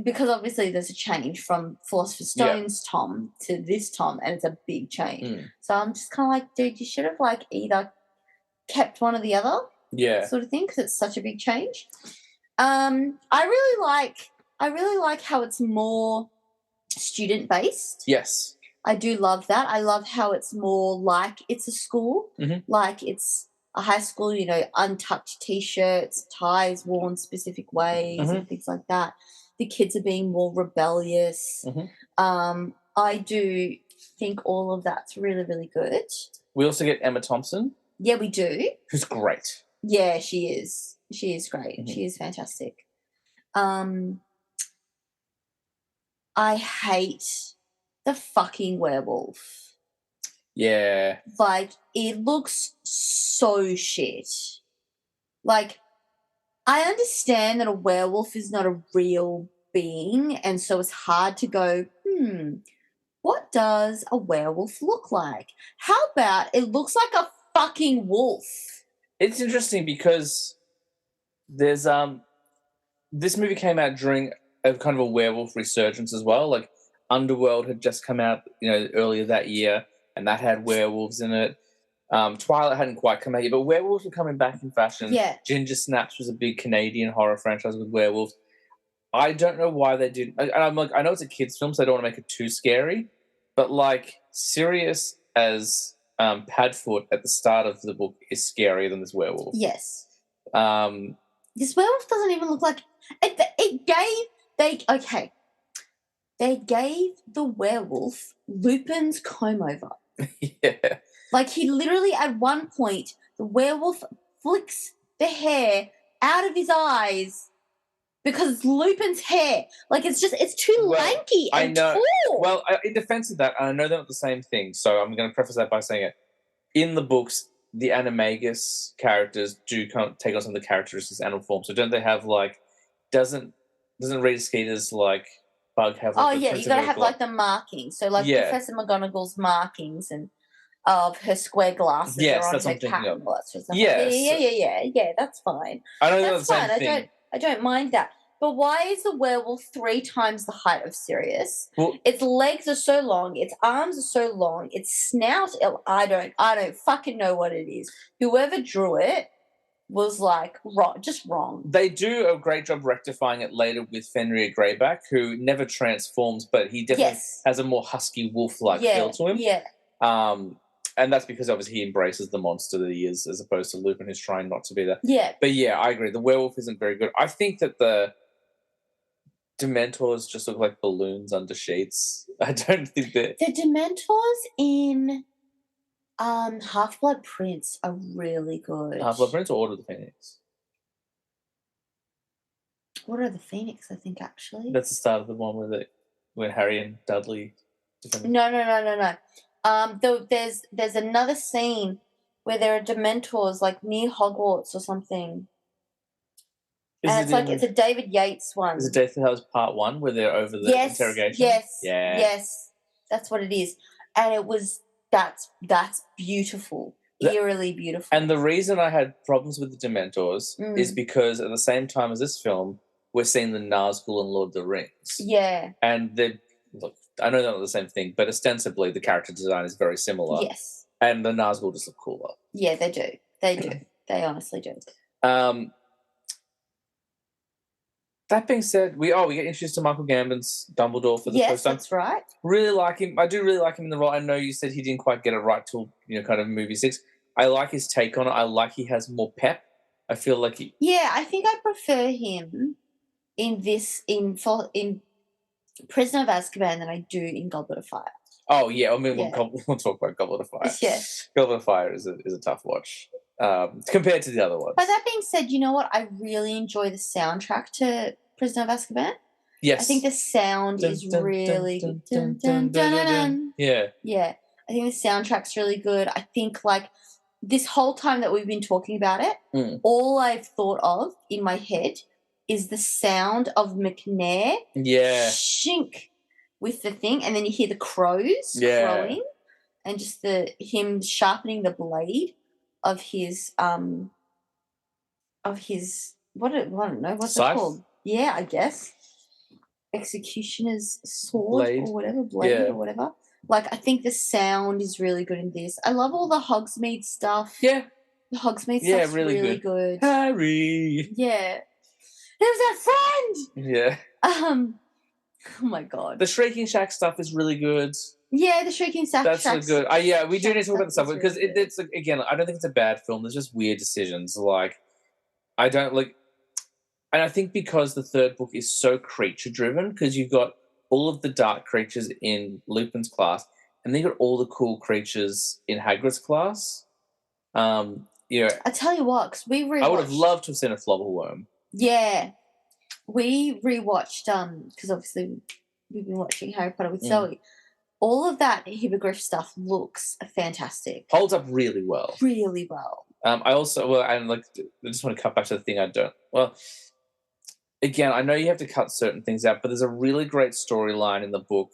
because obviously there's a change from Philosopher's Stone's Tom to this Tom, and it's a big change. So I'm just kind of dude, you should have either kept one or the other. Yeah. Sort of thing, because it's such a big change. I really like how it's more student based. Yes. I do love that. I love how it's more it's a school. It's a high school, untucked t-shirts, ties worn specific ways and things like that. The kids are being more rebellious. I do think all of that's really, really good. We also get Emma Thompson. Yeah, we do. Who's great. Yeah, she is. She is great. She is fantastic. I hate the fucking werewolf. Yeah. Like, it looks so shit. Like, I understand that a werewolf is not a real being, and so it's hard to go, what does a werewolf look like? How about it looks like a fucking wolf? It's interesting because there's this movie came out during a kind of a werewolf resurgence as well. Like Underworld had just come out, earlier that year, and that had werewolves in it. Twilight hadn't quite come out yet, but werewolves were coming back in fashion. Yeah. Ginger Snaps was a big Canadian horror franchise with werewolves. I don't know why they did. I'm like, I know it's a kids' film, so I don't want to make it too scary. But like Sirius as Padfoot at the start of the book is scarier than this werewolf. Yes. This werewolf doesn't even look like it. They gave the werewolf Lupin's comb over. Yeah. Like, he literally, at one point, the werewolf flicks the hair out of his eyes because it's Lupin's hair. Like, it's too lanky and tall. Well, in defense of that, and I know they're not the same thing, so I'm going to preface that by saying it. In the books, the Animagus characters do take on some of the characteristics of animal form. So don't they have, like, doesn't Rita Skeeter's, like, bug have... Like, you got to have, like, the markings. So, like, Professor McGonagall's markings and of her square glasses are on her cap and all that sort of stuff. Yeah, that's fine. I know that's fine. I don't mind that. But why is the werewolf 3 times the height of Sirius? Well, its legs are so long, its arms are so long, its snout, I don't fucking know what it is. Whoever drew it was like wrong. They do a great job rectifying it later with Fenrir Greyback, who never transforms, but he definitely has a more husky wolf-like feel to him. Yeah. And that's because obviously he embraces the monster that he is, as opposed to Lupin, who's trying not to be there. Yeah. But yeah, I agree. The werewolf isn't very good. I think that the Dementors just look like balloons under sheets. I don't think that... The Dementors in Half-Blood Prince are really good. Half-Blood Prince or Order of the Phoenix? Order of the Phoenix, I think, actually. That's the start of the one where Harry and Dudley... No. There's another scene where there are Dementors, like near Hogwarts or something. It's a David Yates one. Is it Deathly Hallows Part 1 where they're over the interrogation? Yes. That's what it is. And that's beautiful. Eerily beautiful. And the reason I had problems with the Dementors is because at the same time as this film, we're seeing the Nazgul and Lord of the Rings. Yeah. And look, I know they're not the same thing, but ostensibly the character design is very similar. Yes. And the Nazgul just look cooler. Yeah, they do. They honestly do. That being said, we get introduced to Michael Gambon's Dumbledore for the first time. Yes, that's right. Really like him. I do really like him in the role. I know you said he didn't quite get it right till kind of movie 6. I like his take on it. I like he has more pep. I feel like he... Yeah, I think I prefer him in Prisoner of Azkaban than I do in Goblet of Fire. Oh yeah, I mean we'll talk about Goblet of Fire. Yeah, Goblet of Fire is a tough watch compared to the other ones. But that being said, you know what? I really enjoy the soundtrack to Prisoner of Azkaban. Yes, I think the sound is really good. Yeah, I think the soundtrack's really good. I think like this whole time that we've been talking about it, all I've thought of in my head is the sound of McNair shink with the thing, and then you hear the crows crowing, and just him sharpening the blade of his I don't know what's it called. Yeah, I guess executioner's sword or whatever, blade or whatever. Like, I think the sound is really good in this. I love all the Hogsmeade stuff. Yeah, the Hogsmeade stuff's really good. Harry. Yeah. There's that friend. Yeah. Oh my god. The Shrieking Shack stuff is really good. Yeah, the Shrieking That's a good. Yeah, we do need to talk about the stuff stuff is because really good. it's again. I don't think it's a bad film. There's just weird decisions. Like I don't like, and I think because the third book is so creature driven, because you've got all of the dark creatures in Lupin's class, and then you got all the cool creatures in Hagrid's class. You know, I tell you what, because we rewatched. I would have loved to have seen a Flobberworm. Yeah, we rewatched. Because obviously we've been watching Harry Potter with Zoe. All of that Hippogriff stuff looks fantastic. Holds up really well. Really well. I also and like I just want to cut back to the thing I don't. Well, again, I know you have to cut certain things out, but there's a really great storyline in the book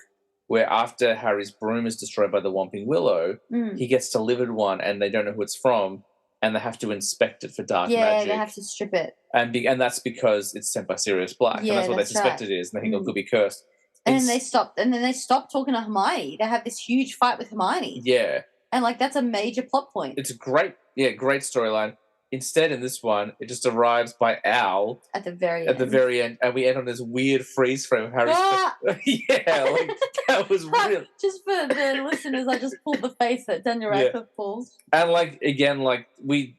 where after Harry's broom is destroyed by the Whomping Willow, he gets delivered one, and they don't know who it's from, and they have to inspect it for dark magic. Yeah, they have to strip it, and that's because it's sent by Sirius Black, and that's what they suspect it is, and they think it could be cursed. And then they stopped talking to Hermione. They have this huge fight with Hermione. Yeah. And like that's a major plot point. It's a great storyline. Instead, in this one, it just arrives by Owl at the very end, and we end on this weird freeze frame of Harry's. Yeah, like that was real. Just for the listeners, I just pulled the face that Daniel Radcliffe pulls. And like again, like the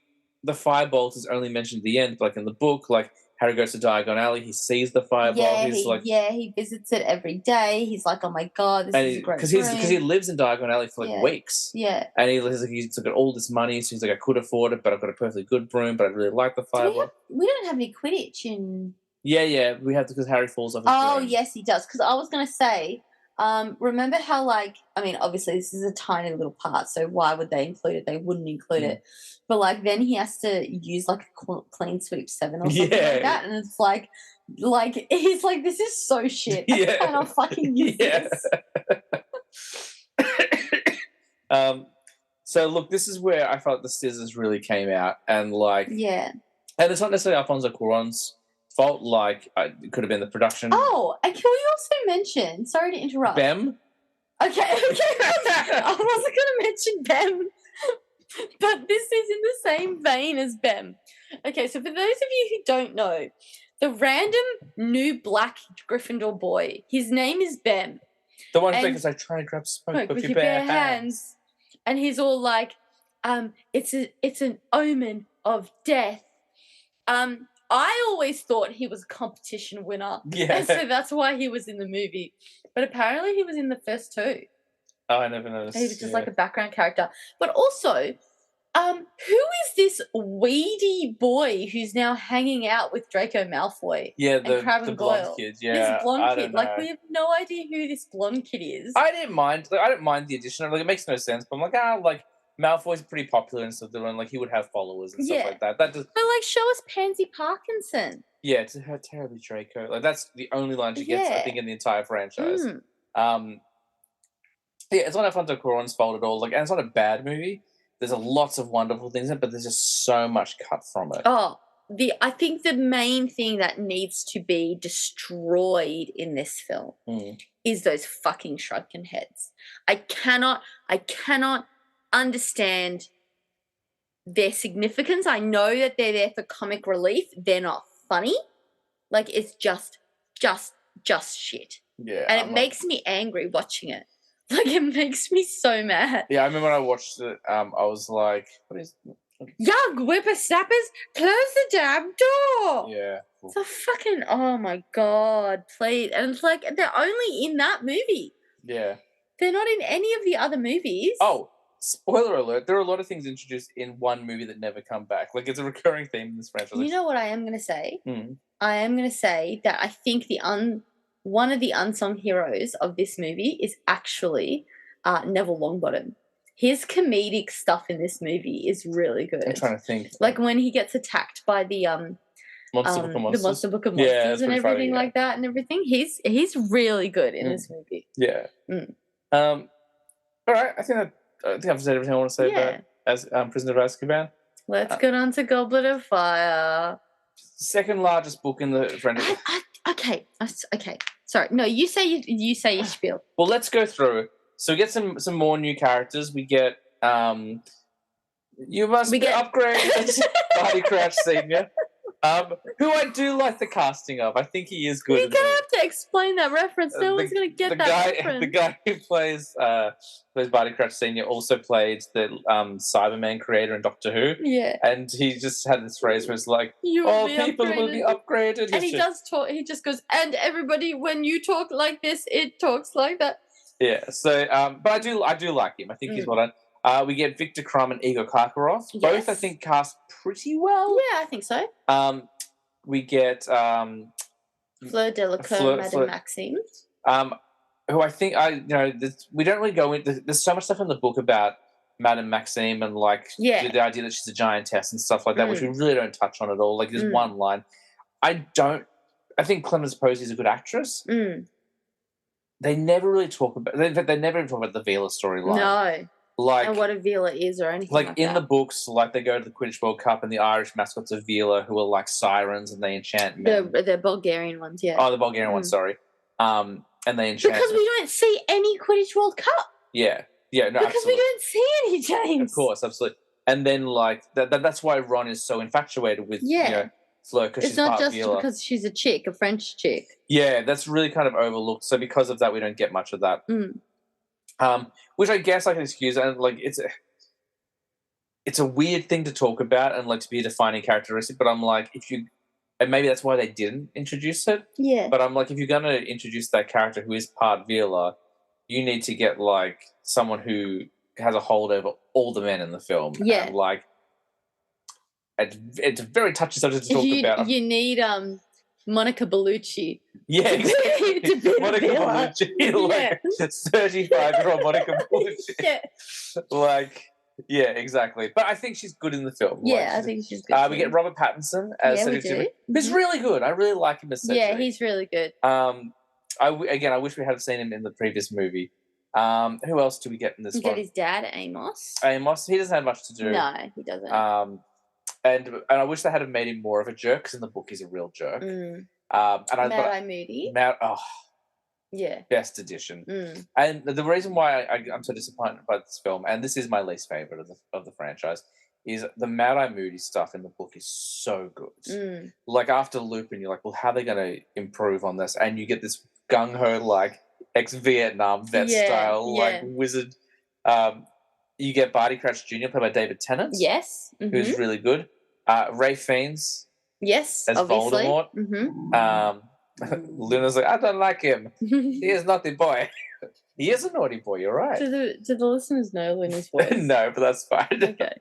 firebolt is only mentioned at the end, like in the book, like. Harry goes to Diagon Alley. He sees the fireball. He visits it every day. He's like, "Oh my god, this is a great." Because he lives in Diagon Alley for like weeks. Yeah, and he's got all this money, so he's like, "I could afford it, but I've got a perfectly good broom, but I really like the fireball." We don't have any Quidditch in. Yeah, we have to because Harry falls off. His broom. Yes, he does. Because I was going to say. Remember how, like, I mean, obviously this is a tiny little part, so why would they include it? They wouldn't include it. But, like, then he has to use, like, a clean sweep 7 or something like that, and it's like, he's like, this is so shit. I cannot fucking use this. So, look, this is where I felt the scissors really came out, and, like... Yeah. And it's not necessarily Alfonso Cuarón's fault, like it could have been the production. Oh, and can we also mention? Sorry to interrupt. Bem. Okay. I wasn't going to mention Bem, but this is in the same vein as Bem. Okay, so for those of you who don't know, the random new black Gryffindor boy, his name is Bem. The one who's like, try and grab smoke with your bare hands, and he's all like, it's an omen of death. I always thought he was a competition winner. Yeah. And so that's why he was in the movie. But apparently he was in the first 2. Oh, I never noticed. He was just like a background character. But also, who is this weedy boy who's now hanging out with Draco Malfoy? Yeah, the blonde kid. Yeah, this blonde kid. Like, we have no idea who this blonde kid is. I didn't mind. Like, I didn't mind the addition. Like, it makes no sense. But I'm like, like Malfoy's pretty popular and stuff. And like, he would have followers and stuff like that. That just. But like, show us Pansy Parkinson. Yeah, to her terribly Draco. Like, that's the only line she gets, I think, in the entire franchise. Yeah, it's not Alfonso Cuarón's fault at all. Like, and it's not a bad movie. There's lots of wonderful things in it, but there's just so much cut from it. Oh, I think the main thing that needs to be destroyed in this film is those fucking shrunken heads. I cannot understand their significance. I know that they're there for comic relief. They're not funny. Like, it's just shit. Yeah. And it makes me angry watching it. Like, it makes me so mad. Yeah, I remember when I watched it, I was like, what is... Young whippersnappers, close the damn door! Yeah. So fucking, oh my God, please. And it's like, they're only in that movie. Yeah. They're not in any of the other movies. Oh, spoiler alert, there are a lot of things introduced in one movie that never come back. Like, it's a recurring theme in this franchise. You know what I am going to say? Mm. I am going to say that I think one of the unsung heroes of this movie is actually Neville Longbottom. His comedic stuff in this movie is really good. I'm trying to think. Like when he gets attacked by the Monster Book of Monsters. The Monster Book of Monsters and everything like that and everything. He's really good in this movie. Yeah. All right. I think I've said everything I want to say about as Prisoner of Azkaban. Let's get on to Goblet of Fire. Second largest book in the franchise. Okay. Sorry. No, you say your spiel. Well, let's go through. So we get some more new characters. We get you must upgrade Barty Crouch Senior. Who I do like the casting of. I think he is good. You're gonna have to explain that reference. No one's gonna get that reference. The guy who plays Barty Crouch Senior also played the Cyberman creator in Doctor Who. Yeah, and he just had this phrase where it's like, people will be upgraded. And he does talk. He just goes, and everybody, when you talk like this, it talks like that. Yeah. So, but I do like him. I think he's well done. We get Victor Krum and Igor Karkaroff. Yes. Both, I think, cast pretty well. Yeah, I think so. We get Fleur Delacour, Madame Maxime. Who I think we don't really go into. There's so much stuff in the book about Madame Maxime and the idea that she's a giantess and stuff like that, which we really don't touch on at all. Like there's one line. I think Clemence Posey is a good actress. They never really talk about. They never even talk about the Vila storyline. No. Like, and what a Vila is or anything like in that. the books, like they go to the Quidditch World Cup and the Irish mascots are Vila, who are like sirens and they enchant men. The Bulgarian ones, yeah. Oh, the Bulgarian ones, sorry. And they enchant because we don't see any Quidditch World Cup. Yeah. Yeah, no, because absolutely. we don't see any, James. Of course, absolutely. And then like that's why Ron is so infatuated with Fleur, because she's not part just Vila. because she's a chick, a French chick. Yeah, that's really kind of overlooked. So because of that, we don't get much of that. Which I guess I can excuse, and like it's a weird thing to talk about and like to be a defining characteristic. But I'm like, and maybe that's why they didn't introduce it. Yeah. But I'm like, if you're gonna introduce that character who is part Vila, you need to get like someone who has a hold over all the men in the film. Yeah. And like, it's a very touchy subject to talk about. You need Monica Bellucci. Yeah, exactly. to be Monica Bellucci, like 35-year-old Monica Bellucci. Yeah. Like, yeah, exactly. But I think she's good in the film. Yeah, I think she's good. We get Robert Pattinson as Cedric Diggory, who's really good. I really like him as Cedric. Yeah, he's really good. I wish we had seen him in the previous movie. Who else do we get in this one? We get his dad, Amos. Amos, he doesn't have much to do. No, he doesn't. And I wish they had made him more of a jerk, because in the book he's a real jerk. Mad-Eye Moody. Yeah. Best edition. And the reason why I'm so disappointed by this film, and this is my least favorite of the franchise, is the Mad-Eye Moody stuff in the book is so good. Like after Lupin, you're like, well, how are they going to improve on this? And you get this gung-ho like ex-Vietnam vet style like wizard. You get Barty Crouch Jr. played by David Tennant. Yes. Who's really good. Ray Fiennes. Yes, as obviously. Voldemort. Luna's like, I don't like him. He is not the boy. He is a naughty boy, you're right. Do the listeners know Luna's voice? No, but that's fine. Okay.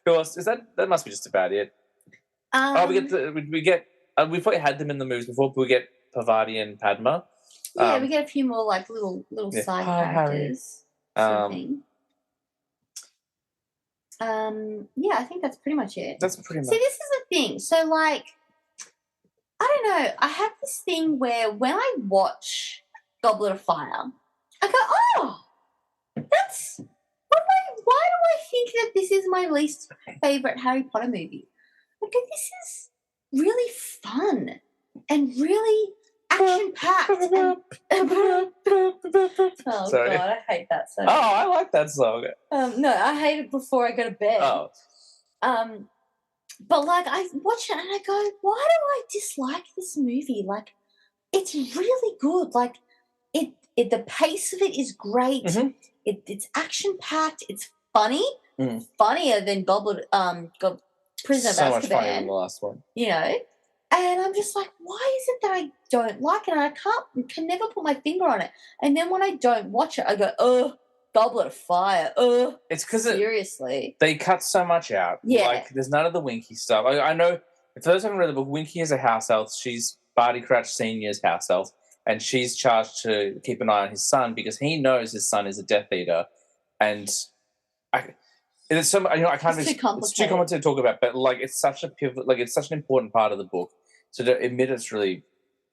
Who else? That must be just about it. We've probably had them in the movies before, but we get Parvati and Padma. Yeah, we get a few more like little side characters. Yeah, I think that's pretty much it. That's pretty much. See, this is the thing. So, like, I don't know. I have this thing where when I watch Goblet of Fire, I go, "Oh, that's why do I think that this is my least favorite Harry Potter movie?" I go, "This is really fun and really action-packed." Oh, Sorry. God, I hate that song. Oh, I like that song. No, I hate it before I go to bed. Oh. But, like, I watch it and I go, why do I dislike this movie? Like, it's really good. Like, the pace of it is great. It's action-packed. It's funny. Funnier than Prisoner of Azkaban. So much funnier than the last one. You know? And I'm just like, why is it that I don't like it? And I can never put my finger on it. And then when I don't watch it, I go, oh, Goblet of Fire. It's because seriously, they cut so much out. Yeah. Like, there's none of the Winky stuff. I know, for those who haven't read the book, Winky is a house elf. She's Barty Crouch Senior's house elf. And she's charged to keep an eye on his son because he knows his son is a Death Eater. And it's so, I can't. It's too complicated. It's too complicated to talk about, but like it's such a pivot, like it's such an important part of the book. So to admit it's really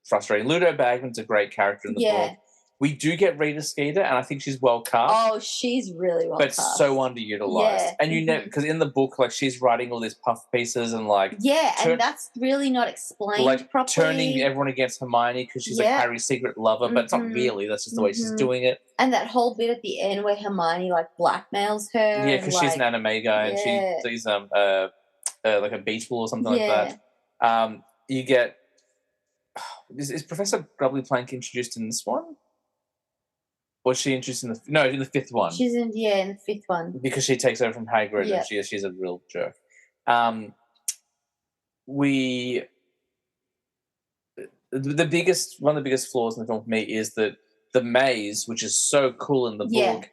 frustrating. Ludo Bagman's a great character in the book. We do get Rita Skeeter, and I think she's well cast. Oh, she's really well cast. But so underutilized. Yeah. And you know, because in the book, like she's writing all these puff pieces and like and that's really not explained like properly. Turning everyone against Hermione because she's like Harry's secret lover, but it's not really. That's just the way she's doing it. And that whole bit at the end where Hermione like blackmails her. Yeah, because she's an anime guy and she's like a beetle or something like that. You get is Professor Grubbly Plank introduced in this one? Was she introduced in the fifth one? She's in the fifth one because she takes over from Hagrid and she's a real jerk. One of the biggest flaws in the film for me is that the maze, which is so cool in the book,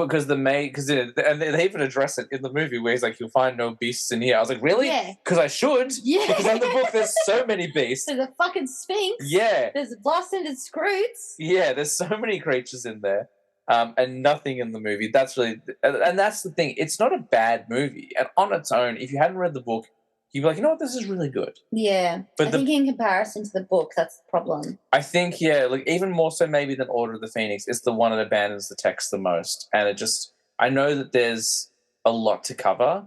because the maze, and they even address it in the movie where he's like, "You'll find no beasts in here." I was like, "Really?" Because I should. Yeah. Because in the book, there's so many beasts. There's a fucking sphinx. Yeah. There's a blast-ended scroots. Yeah, there's so many creatures in there, and nothing in the movie. That's really, and that's the thing. It's not a bad movie, and on its own, if you hadn't read the book, you'd be like, you know what, this is really good. Yeah, but I think in comparison to the book, that's the problem. I think, like even more so maybe than Order of the Phoenix, it's the one that abandons the text the most, and it just, I know that there's a lot to cover,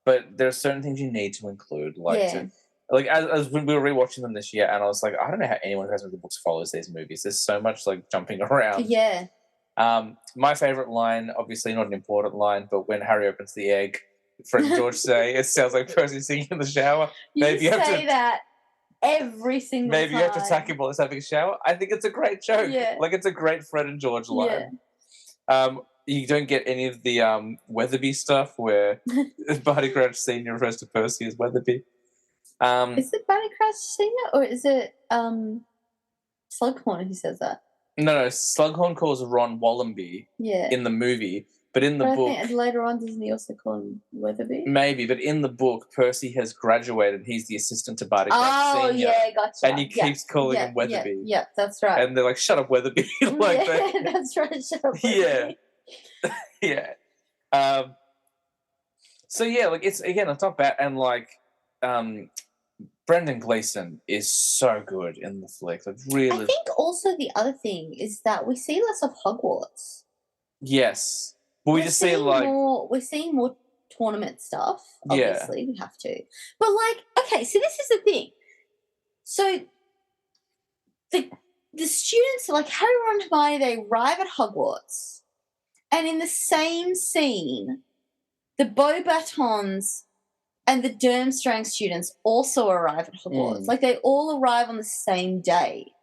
but there are certain things you need to include, as when we were rewatching them this year, and I was like, I don't know how anyone who hasn't read the books follows these movies. There's so much like jumping around. Yeah. My favorite line, obviously not an important line, but when Harry opens the egg, Fred and George say, it sounds like Percy singing in the shower. Maybe you have to that every single time. Maybe you have to attack him while he's having a shower. I think it's a great joke. Yeah. Like, it's a great Fred and George line. Yeah. You don't get any of the Weatherby stuff where Barty Crouch Sr. refers to Percy as Weatherby. Is it Barty Crouch Sr. or is it Slughorn who says that? No, Slughorn calls Ron Wallenby in the movie. But in the book... I think later on, doesn't he also call him Weatherby? Maybe, but in the book, Percy has graduated. He's the assistant to Barty Crouch Sr. Oh, yeah, gotcha. And he keeps calling him Weatherby. Yeah, that's right. And they're like, shut up, Weatherby. That's right, shut up, Weatherby. Yeah. So, yeah, like, it's not bad. And, like, Brendan Gleeson is so good in the flick. Like, really. I think also the other thing is that we see less of Hogwarts. Yes. But we're seeing more tournament stuff. Obviously, we have to. But okay, so this is the thing. So the students, like Harry, Ron, and Hermione, they arrive at Hogwarts, and in the same scene, the Beauxbatons and the Durmstrang students also arrive at Hogwarts. Like they all arrive on the same day.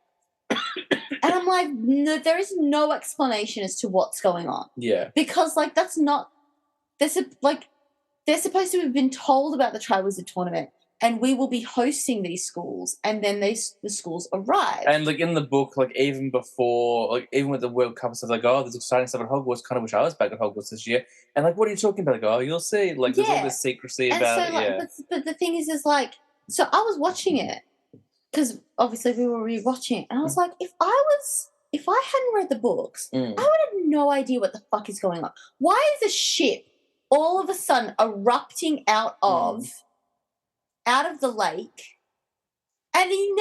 And I'm like, no, there is no explanation as to what's going on. Yeah. Because, that's not... they're supposed to have been told about the Triwizard Tournament, and we will be hosting these schools, and then the schools arrive. And, in the book, even before... even with the World Cup stuff, there's exciting stuff at Hogwarts. Kind of wish I was back at Hogwarts this year. And, what are you talking about? You'll see. There's all this secrecy about it. But the thing is so I was watching it, because obviously we were rewatching it, and I was like, if I hadn't read the books, I would have no idea what the fuck is going on. Why is a ship all of a sudden erupting out of the lake, and you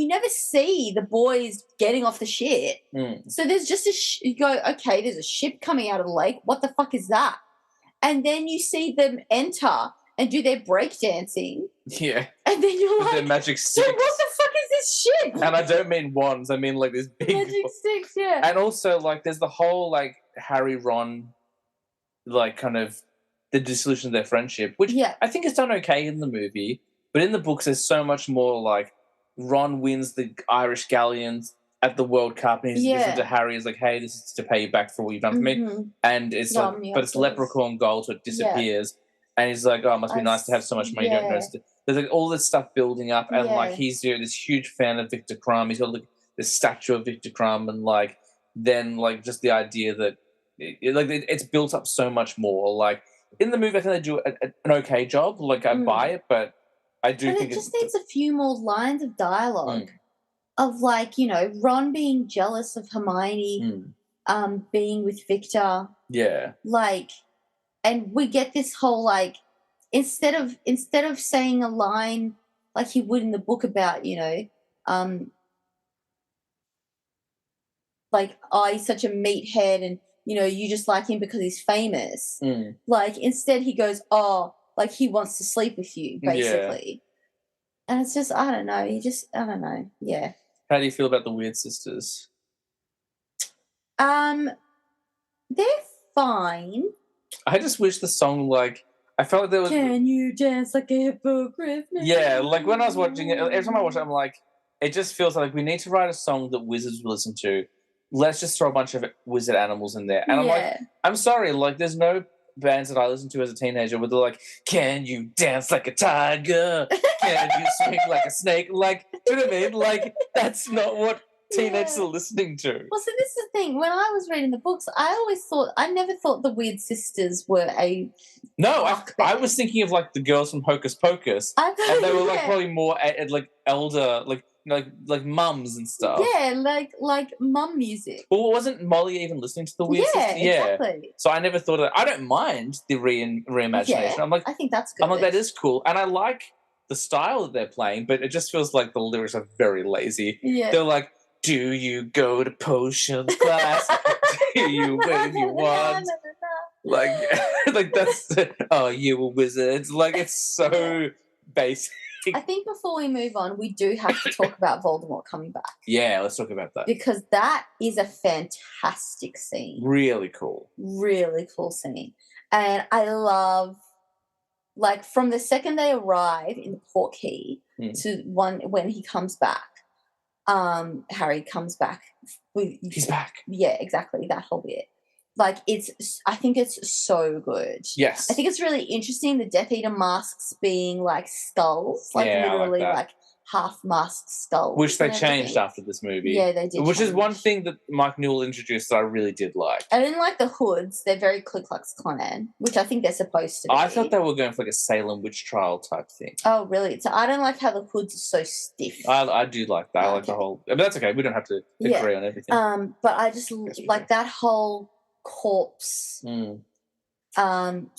never see the boys getting off the ship? So there's just you go, okay, there's a ship coming out of the lake. What the fuck is that? And then you see them enter and do their breakdancing. Yeah. And then you're with like, their magic sticks. So what the fuck is this ship? And I don't mean wands. I mean, this big... magic sticks, yeah. And also, there's the whole, Harry, Ron, kind of the dissolution of their friendship, which I think is done okay in the movie. But in the books, there's so much more, Ron wins the Irish Galleons at the World Cup, and he's different to Harry. He's like, hey, this is to pay you back for what you've done for me. And it's but it's leprechaun gold, so it disappears. Yeah. And he's like, oh, it must be nice to have so much money. You don't notice it. There's all this stuff building up, and he's this huge fan of Victor Crumb. He's got this statue of Victor Crumb, and then just the idea that it's built up so much more. In the movie, I think they do an okay job. I buy it, but I do think it just needs a few more lines of dialogue of Ron being jealous of Hermione, being with Victor. Yeah. And we get this whole instead of saying a line like he would in the book about oh, he's such a meathead and you just like him because he's famous. Instead he goes, oh, he wants to sleep with you, basically. Yeah. And it's just, I don't know. I don't know. Yeah. How do you feel about the Weird Sisters? They're fine. I just wish the song I felt like there was Can you dance like a hippogriff? yeah, like when I was watching it, every time I watch it, I'm like, it just feels like we need to write a song that wizards will listen to. Let's just throw a bunch of wizard animals in there. And I'm like, Yeah. I'm sorry, like there's no bands that I listened to as a teenager where they're like, can you dance like a tiger? Can you swing like a snake? Like, do you know what I mean? Like, that's not what teenagers Yeah. are listening to. Well, so this is the thing. When I was reading the books, I never thought the Weird Sisters were a No, rock I band. was thinking of like the girls from Hocus Pocus, I thought, and they were like yeah. probably more like elder, like mums and stuff. Yeah, like mum music. Well, wasn't Molly even listening to the Weird Yeah, Sisters? Yeah. exactly. So I never thought of that. I don't mind the reimagination. Yeah, I'm like, I think that's good. that is cool, and I like the style that they're playing, but it just feels like the lyrics are very lazy. Yeah. They're like, "Do you go to potion class? Do you when you want?" Like, like that's oh, you a wizard. Like it's so basic. I think before we move on, we do have to talk about Voldemort coming back Yeah, let's talk about that. because that is a fantastic scene. Really cool. Really cool scene. And I love, like, from the second they arrive in the Portkey to one when he comes back, Harry comes back. He's back. Yeah, exactly, that whole bit. Like, I think it's so good. Yes. I think it's really interesting, the Death Eater masks being, like, skulls. Like, Yeah, I like literally, that. like, half-masked skulls. Which they and changed everything. after this movie. Yeah, they did. Which is one change. thing that Mike Newell introduced that I really did like. I didn't like the hoods. They're very Ku Klux Klan, which I think they're supposed to be. I thought they were going for like a Salem witch trial type thing. Oh, really? So I don't like how the hoods are so stiff. I do like that. I like the Okay. whole... But that's okay. We don't have to Yeah. agree on everything. But I just like that whole corpse set, and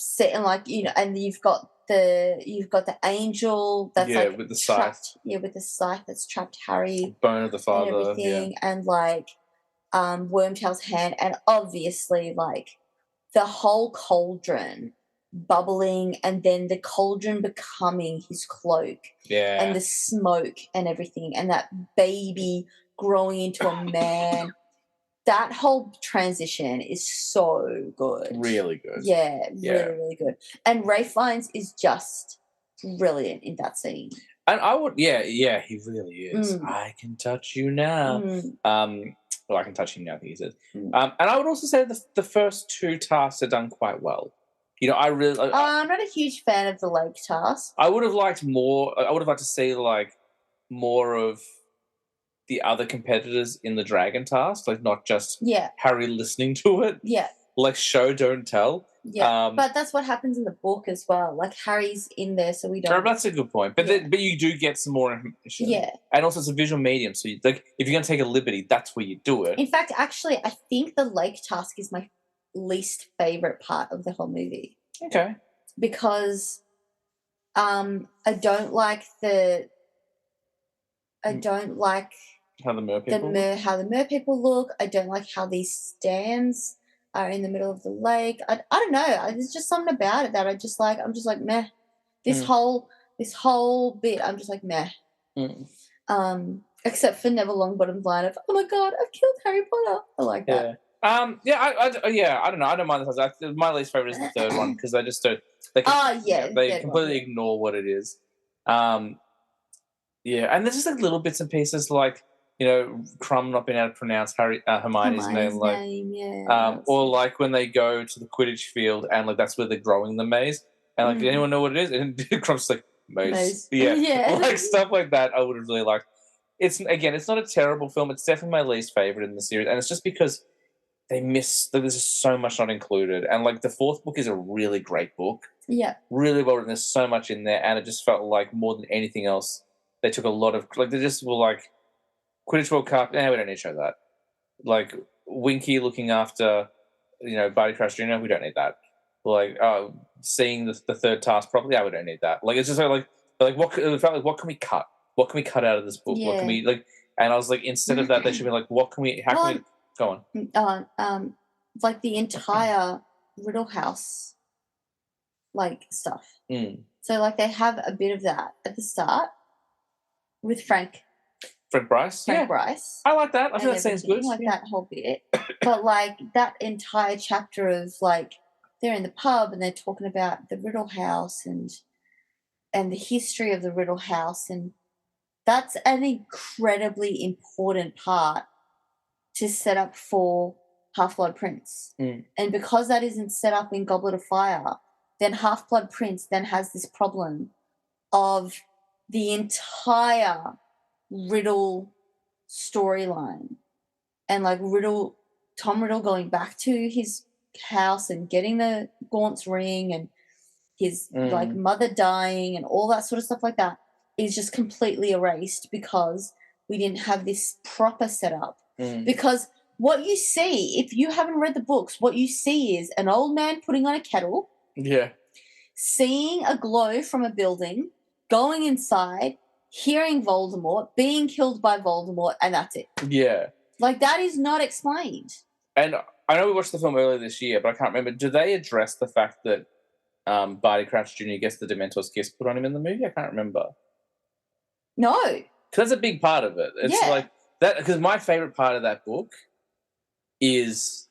like, you know, and you've got the angel that's Yeah, like with the trapped, scythe. yeah, with the scythe that's trapped Harry Bone of the and Father. Yeah. everything, and like Wormtail's hand, and obviously like the whole cauldron bubbling, and then the cauldron becoming his cloak, Yeah. and the smoke and everything, and that baby growing into a man. That whole transition is so good. Really good. Yeah, Yeah. really, really good. And Ralph Fiennes is just brilliant in that scene. And I would... Yeah, he really is. I can touch you now. Well, I can touch him now, I think he says. And I would also say the first two tasks are done quite well. You know, I'm not a huge fan of the lake task. I would have liked more. I would have liked to see like more of the other competitors in the dragon task, like not just Harry listening to it. Yeah. Like show, don't tell. Yeah. But that's what happens in the book as well. Like Harry's in there, so we don't. That's a good point. But but you do get some more information. Yeah. And also it's a visual medium, so like if you're gonna take a liberty, that's where you do it. In fact, actually, I think the lake task is my least favorite part of the whole movie. Okay. Because I don't like how the mer people how the mer people look. I don't like how these stands are in the middle of the lake. I don't know. There's just something about it that I'm just like meh. This whole bit, I'm just like meh. Except for Neville Longbottom's line of, "Oh my god, I've killed Harry Potter." I like that. I don't know. I don't mind the my least favorite is the third one because I just don't. They completely ignore what it is. And there's just like little bits and pieces like, you know, Crumb not being able to pronounce Hermione's name, like, or like when they go to the Quidditch field and like that's where they're growing the maze, and like, did anyone know what it is? And Crumb's like maze. Yeah, like stuff like that. I would have really liked. It's not a terrible film. It's definitely my least favorite in the series, and it's just because there's just so much not included, and like the fourth book is a really great book. Yeah, really well written. There's so much in there, and it just felt like more than anything else, they took a lot of like they just were like Quidditch World Cup. We don't need to show that. Like Winky looking after, you know, Barty Crouch Jr. We don't need that. Like seeing the third task properly. We don't need that. Like it's just like what it felt like. What can we cut? What can we cut out of this book? Yeah. What can we like? And I was like, instead of that, they should be like, what can we? How can we? Go on. Like the entire Riddle House, like stuff. So like they have a bit of that at the start with Frank Bryce. Bryce. I like that. I think that sounds good. Like that whole bit, but like that entire chapter of like they're in the pub and they're talking about the Riddle House and the history of the Riddle House, and that's an incredibly important part to set up for Half-Blood Prince. And because that isn't set up in Goblet of Fire, then Half-Blood Prince then has this problem of the entire Riddle storyline and like Tom Riddle going back to his house and getting the Gaunt's ring and his like mother dying and all that sort of stuff like that is just completely erased because we didn't have this proper setup. Because what you see, if you haven't read the books, what you see is an old man putting on a kettle, seeing a glow from a building, going inside, hearing Voldemort, being killed by Voldemort, and that's it. Yeah. Like, that is not explained. And I know we watched the film earlier this year, but I can't remember. Do they address the fact that Barty Crouch Jr. gets the Dementor's kiss put on him in the movie? I can't remember. No. Because that's a big part of it. It's like that, because my favorite part of that book is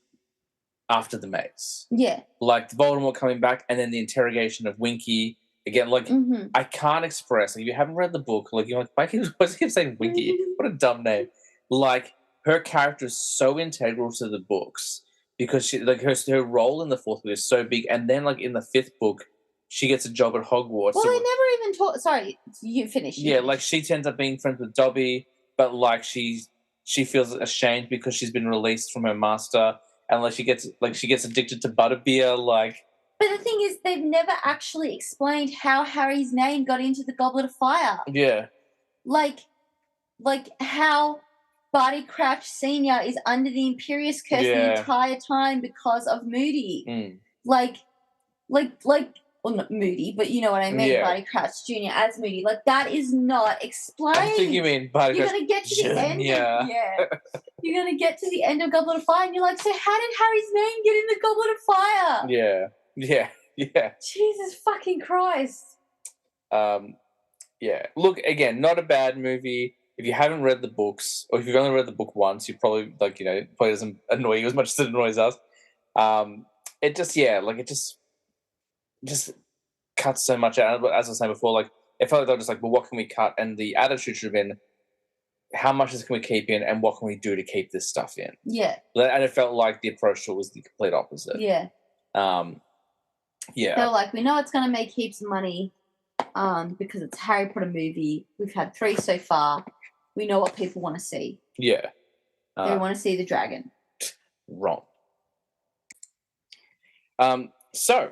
after the maze. Yeah. Like Voldemort coming back and then the interrogation of Winky. Again, like, I can't express, like, if you haven't read the book, like, you're like, why do you keep saying Winky? What a dumb name. Like, her character is so integral to the books because she, like, her role in the fourth book is so big. And then, like, in the fifth book, she gets a job at Hogwarts. Well, they never even talk. Sorry, you finish. Yeah, like, she ends up being friends with Dobby, but, like, she feels ashamed because she's been released from her master. And, like, she gets addicted to butterbeer, like... But the thing is, they've never actually explained how Harry's name got into the Goblet of Fire. Yeah. Like how Barty Crouch Sr. is under the Imperious Curse the entire time because of Moody. Like, well, not Moody, but you know what I mean, Barty Crouch Jr. as Moody. Like, that is not explained. I think you mean Barty Crouch You're going to get to the end. You're going to get to the end of Goblet of Fire, and you're like, so how did Harry's name get in the Goblet of Fire? Yeah. Jesus fucking Christ. Yeah. Look, again, not a bad movie. If you haven't read the books, or if you've only read the book once, you probably, like, you know, it probably doesn't annoy you as much as it annoys us. It just cuts so much out. But as I was saying before, like, it felt like they were just like, well, what can we cut? And the attitude should have been, how much of this can we keep in, and what can we do to keep this stuff in? Yeah. And it felt like the approach to it was the complete opposite. Yeah. Yeah. They were like, we know it's going to make heaps of money because it's a Harry Potter movie. We've had 3 so far. We know what people want to see. Yeah. They want to see the dragon. Wrong. So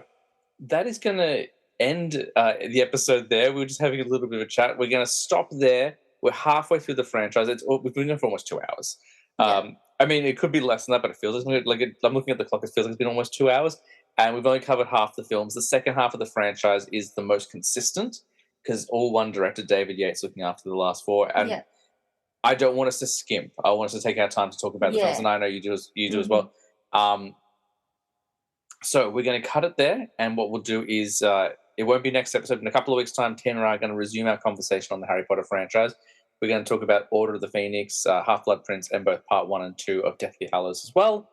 that is going to end the episode there. We were just having a little bit of a chat. We're going to stop there. We're halfway through the franchise. We've been going for almost 2 hours. I mean, it could be less than that, but it feels like I'm looking at the clock. It feels like it's been almost 2 hours, and we've only covered half the films. The second half of the franchise is the most consistent because all one director, David Yates, looking after the last 4. And I don't want us to skimp. I want us to take our time to talk about the films, and I know you do as well. So we're going to cut it there, and what we'll do is it won't be next episode. In a couple of weeks' time, Tina and I are going to resume our conversation on the Harry Potter franchise. We're going to talk about Order of the Phoenix, Half-Blood Prince, and both Part 1 and 2 of Deathly Hallows as well.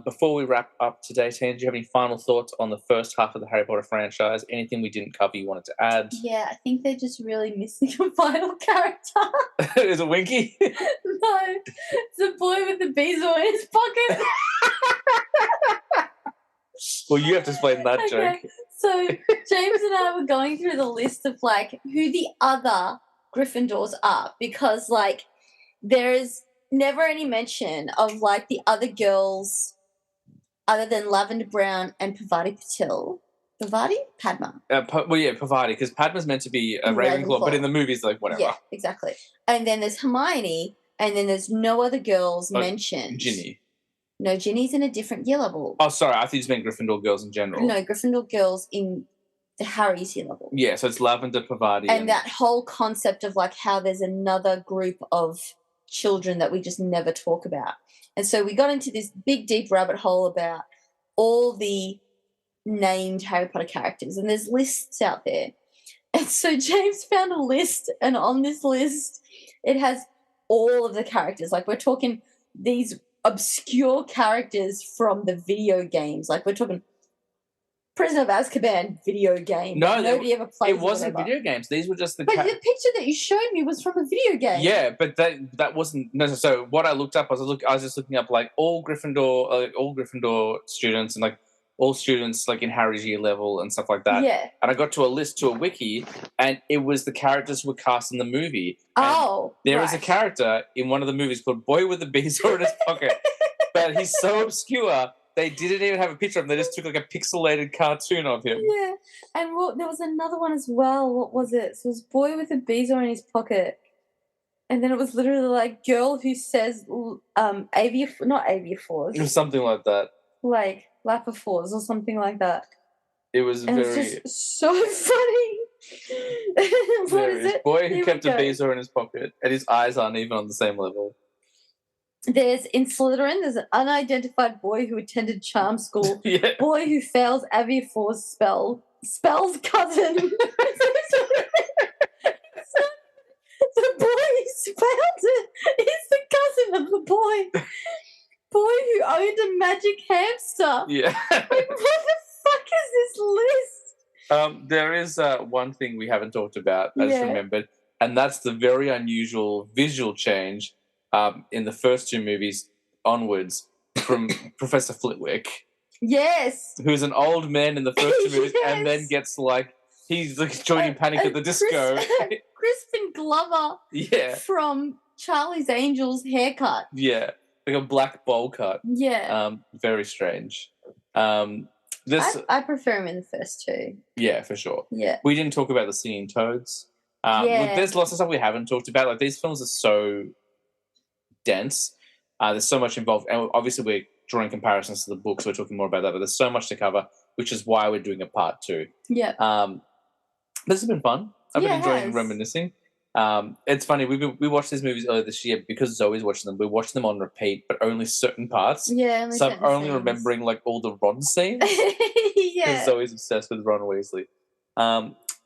Before we wrap up today, Tina, do you have any final thoughts on the first half of the Harry Potter franchise? Anything we didn't cover you wanted to add? Yeah, I think they're just really missing a vital character. Is it Winky? No, it's a boy with the bezel in his pocket. Well, you have to explain that joke. So James and I were going through the list of, like, who the other Gryffindors are, because, like, there is never any mention of, like, the other girls other than Lavender Brown and Pavati Patil. Pavati? Padma. Pavati, because Padma's meant to be a Ravenclaw, but in the movies, like, whatever. Yeah, exactly. And then there's Hermione, and then there's no other girls mentioned. Ginny. No, Ginny's in a different year level. Oh, sorry, I thought you just meant Gryffindor girls in general. No, Gryffindor girls in the Harry's year level. Yeah, so it's Lavender, Pavati. And that whole concept of, like, how there's another group of children that we just never talk about. And so we got into this big, deep rabbit hole about all the named Harry Potter characters. And there's lists out there. And so James found a list, and on this list, it has all of the characters. Like, we're talking these obscure characters from the video games. Like, we're talking Prisoner of Azkaban video game. No, Nobody ever plays It wasn't whatever. video games. These were just the. But the picture that you showed me was from a video game. Yeah, but that wasn't. No, so what I looked up was I was just looking up like all Gryffindor students and like all students like in Harry's year level and stuff like that. Yeah. And I got to a list to a wiki, and it was the characters who were cast in the movie. And Oh, there is a right. character in one of the movies called Boy with a Beezer in his pocket, but he's so obscure they didn't even have a picture of him. They just took like a pixelated cartoon of him. Yeah, and there was another one as well. What was it? So it was boy with a beezer in his pocket, and then it was literally like girl who says not aviaphores, It was something like that. like lapaphores or something like that. It was And very. it's just so funny. What There is is it? boy who Here we kept a go. beezer in his pocket, and his eyes aren't even on the same level. There's in Slytherin. There's an unidentified boy who attended charm school. Yeah. Boy who fails aviaphores spells cousin. The boy who spelled it is the cousin of the boy. Boy who owned a magic hamster. Yeah. Like, what the fuck is this list? There is one thing we haven't talked about. I just Yeah. remembered, and that's the very unusual visual change in the first two movies onwards from Professor Flitwick, Yes. who's an old man in the first two movies, and then Yes. gets like he's like joining Panic at the And Disco. Crispin Glover Yeah, from Charlie's Angels haircut. yeah, like a black bowl cut. Yeah. Very strange. This, I prefer him in the first two. yeah, for sure. Yeah. We didn't talk about the singing toads. Look, Yeah. there's lots of stuff we haven't talked about. Like these films are so dense. There's so much involved, and obviously we're drawing comparisons to the books. So we're talking more about that, but there's so much to cover, which is why we're doing a part two. Yeah. This has been fun. I've Yeah, been it enjoying has. reminiscing. It's funny. We watched these movies earlier this year because Zoe's watching them. We watched them on repeat, but only certain parts. Yeah. So I'm only remembering like all the Ron scenes. Because Yeah. Zoe's obsessed with Ron Weasley.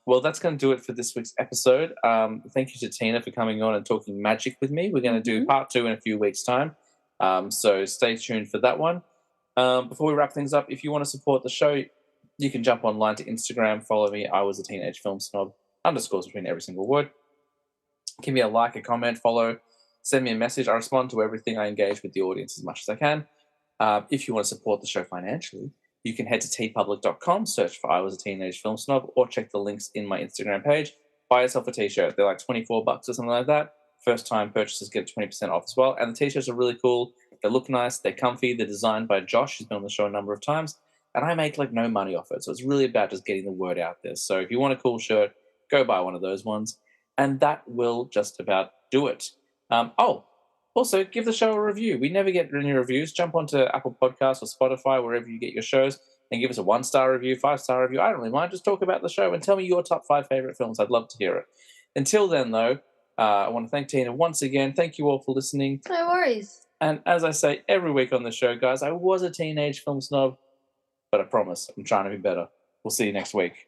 Well, that's going to do it for this week's episode. Thank you to Tina for coming on and talking magic with me. We're going to do part two in a few weeks' time. So stay tuned for that one. Before we wrap things up, if you want to support the show, you can jump online to Instagram, follow me. I was a teenage film snob, underscores between every single word. Give me a like, a comment, follow, send me a message. I respond to everything. I engage with the audience as much as I can. If you want to support the show financially, you can head to tpublic.com, search for I Was a Teenage Film Snob, or check the links in my Instagram page. Buy yourself a t-shirt. They're like $24 or something like that. First-time purchasers get 20% off as well. And the t-shirts are really cool. They look nice. They're comfy. They're designed by Josh. He's been on the show a number of times. And I make like no money off it. So it's really about just getting the word out there. So if you want a cool shirt, go buy one of those ones. And that will just about do it. Also, give the show a review. We never get any reviews. Jump onto Apple Podcasts or Spotify, wherever you get your shows, and give us a 1-star review, 5-star review. I don't really mind. Just talk about the show and tell me your top 5 favorite films. I'd love to hear it. Until then, though, I want to thank Tina once again. Thank you all for listening. No worries. And as I say every week on the show, guys, I was a teenage film snob, but I promise I'm trying to be better. We'll see you next week.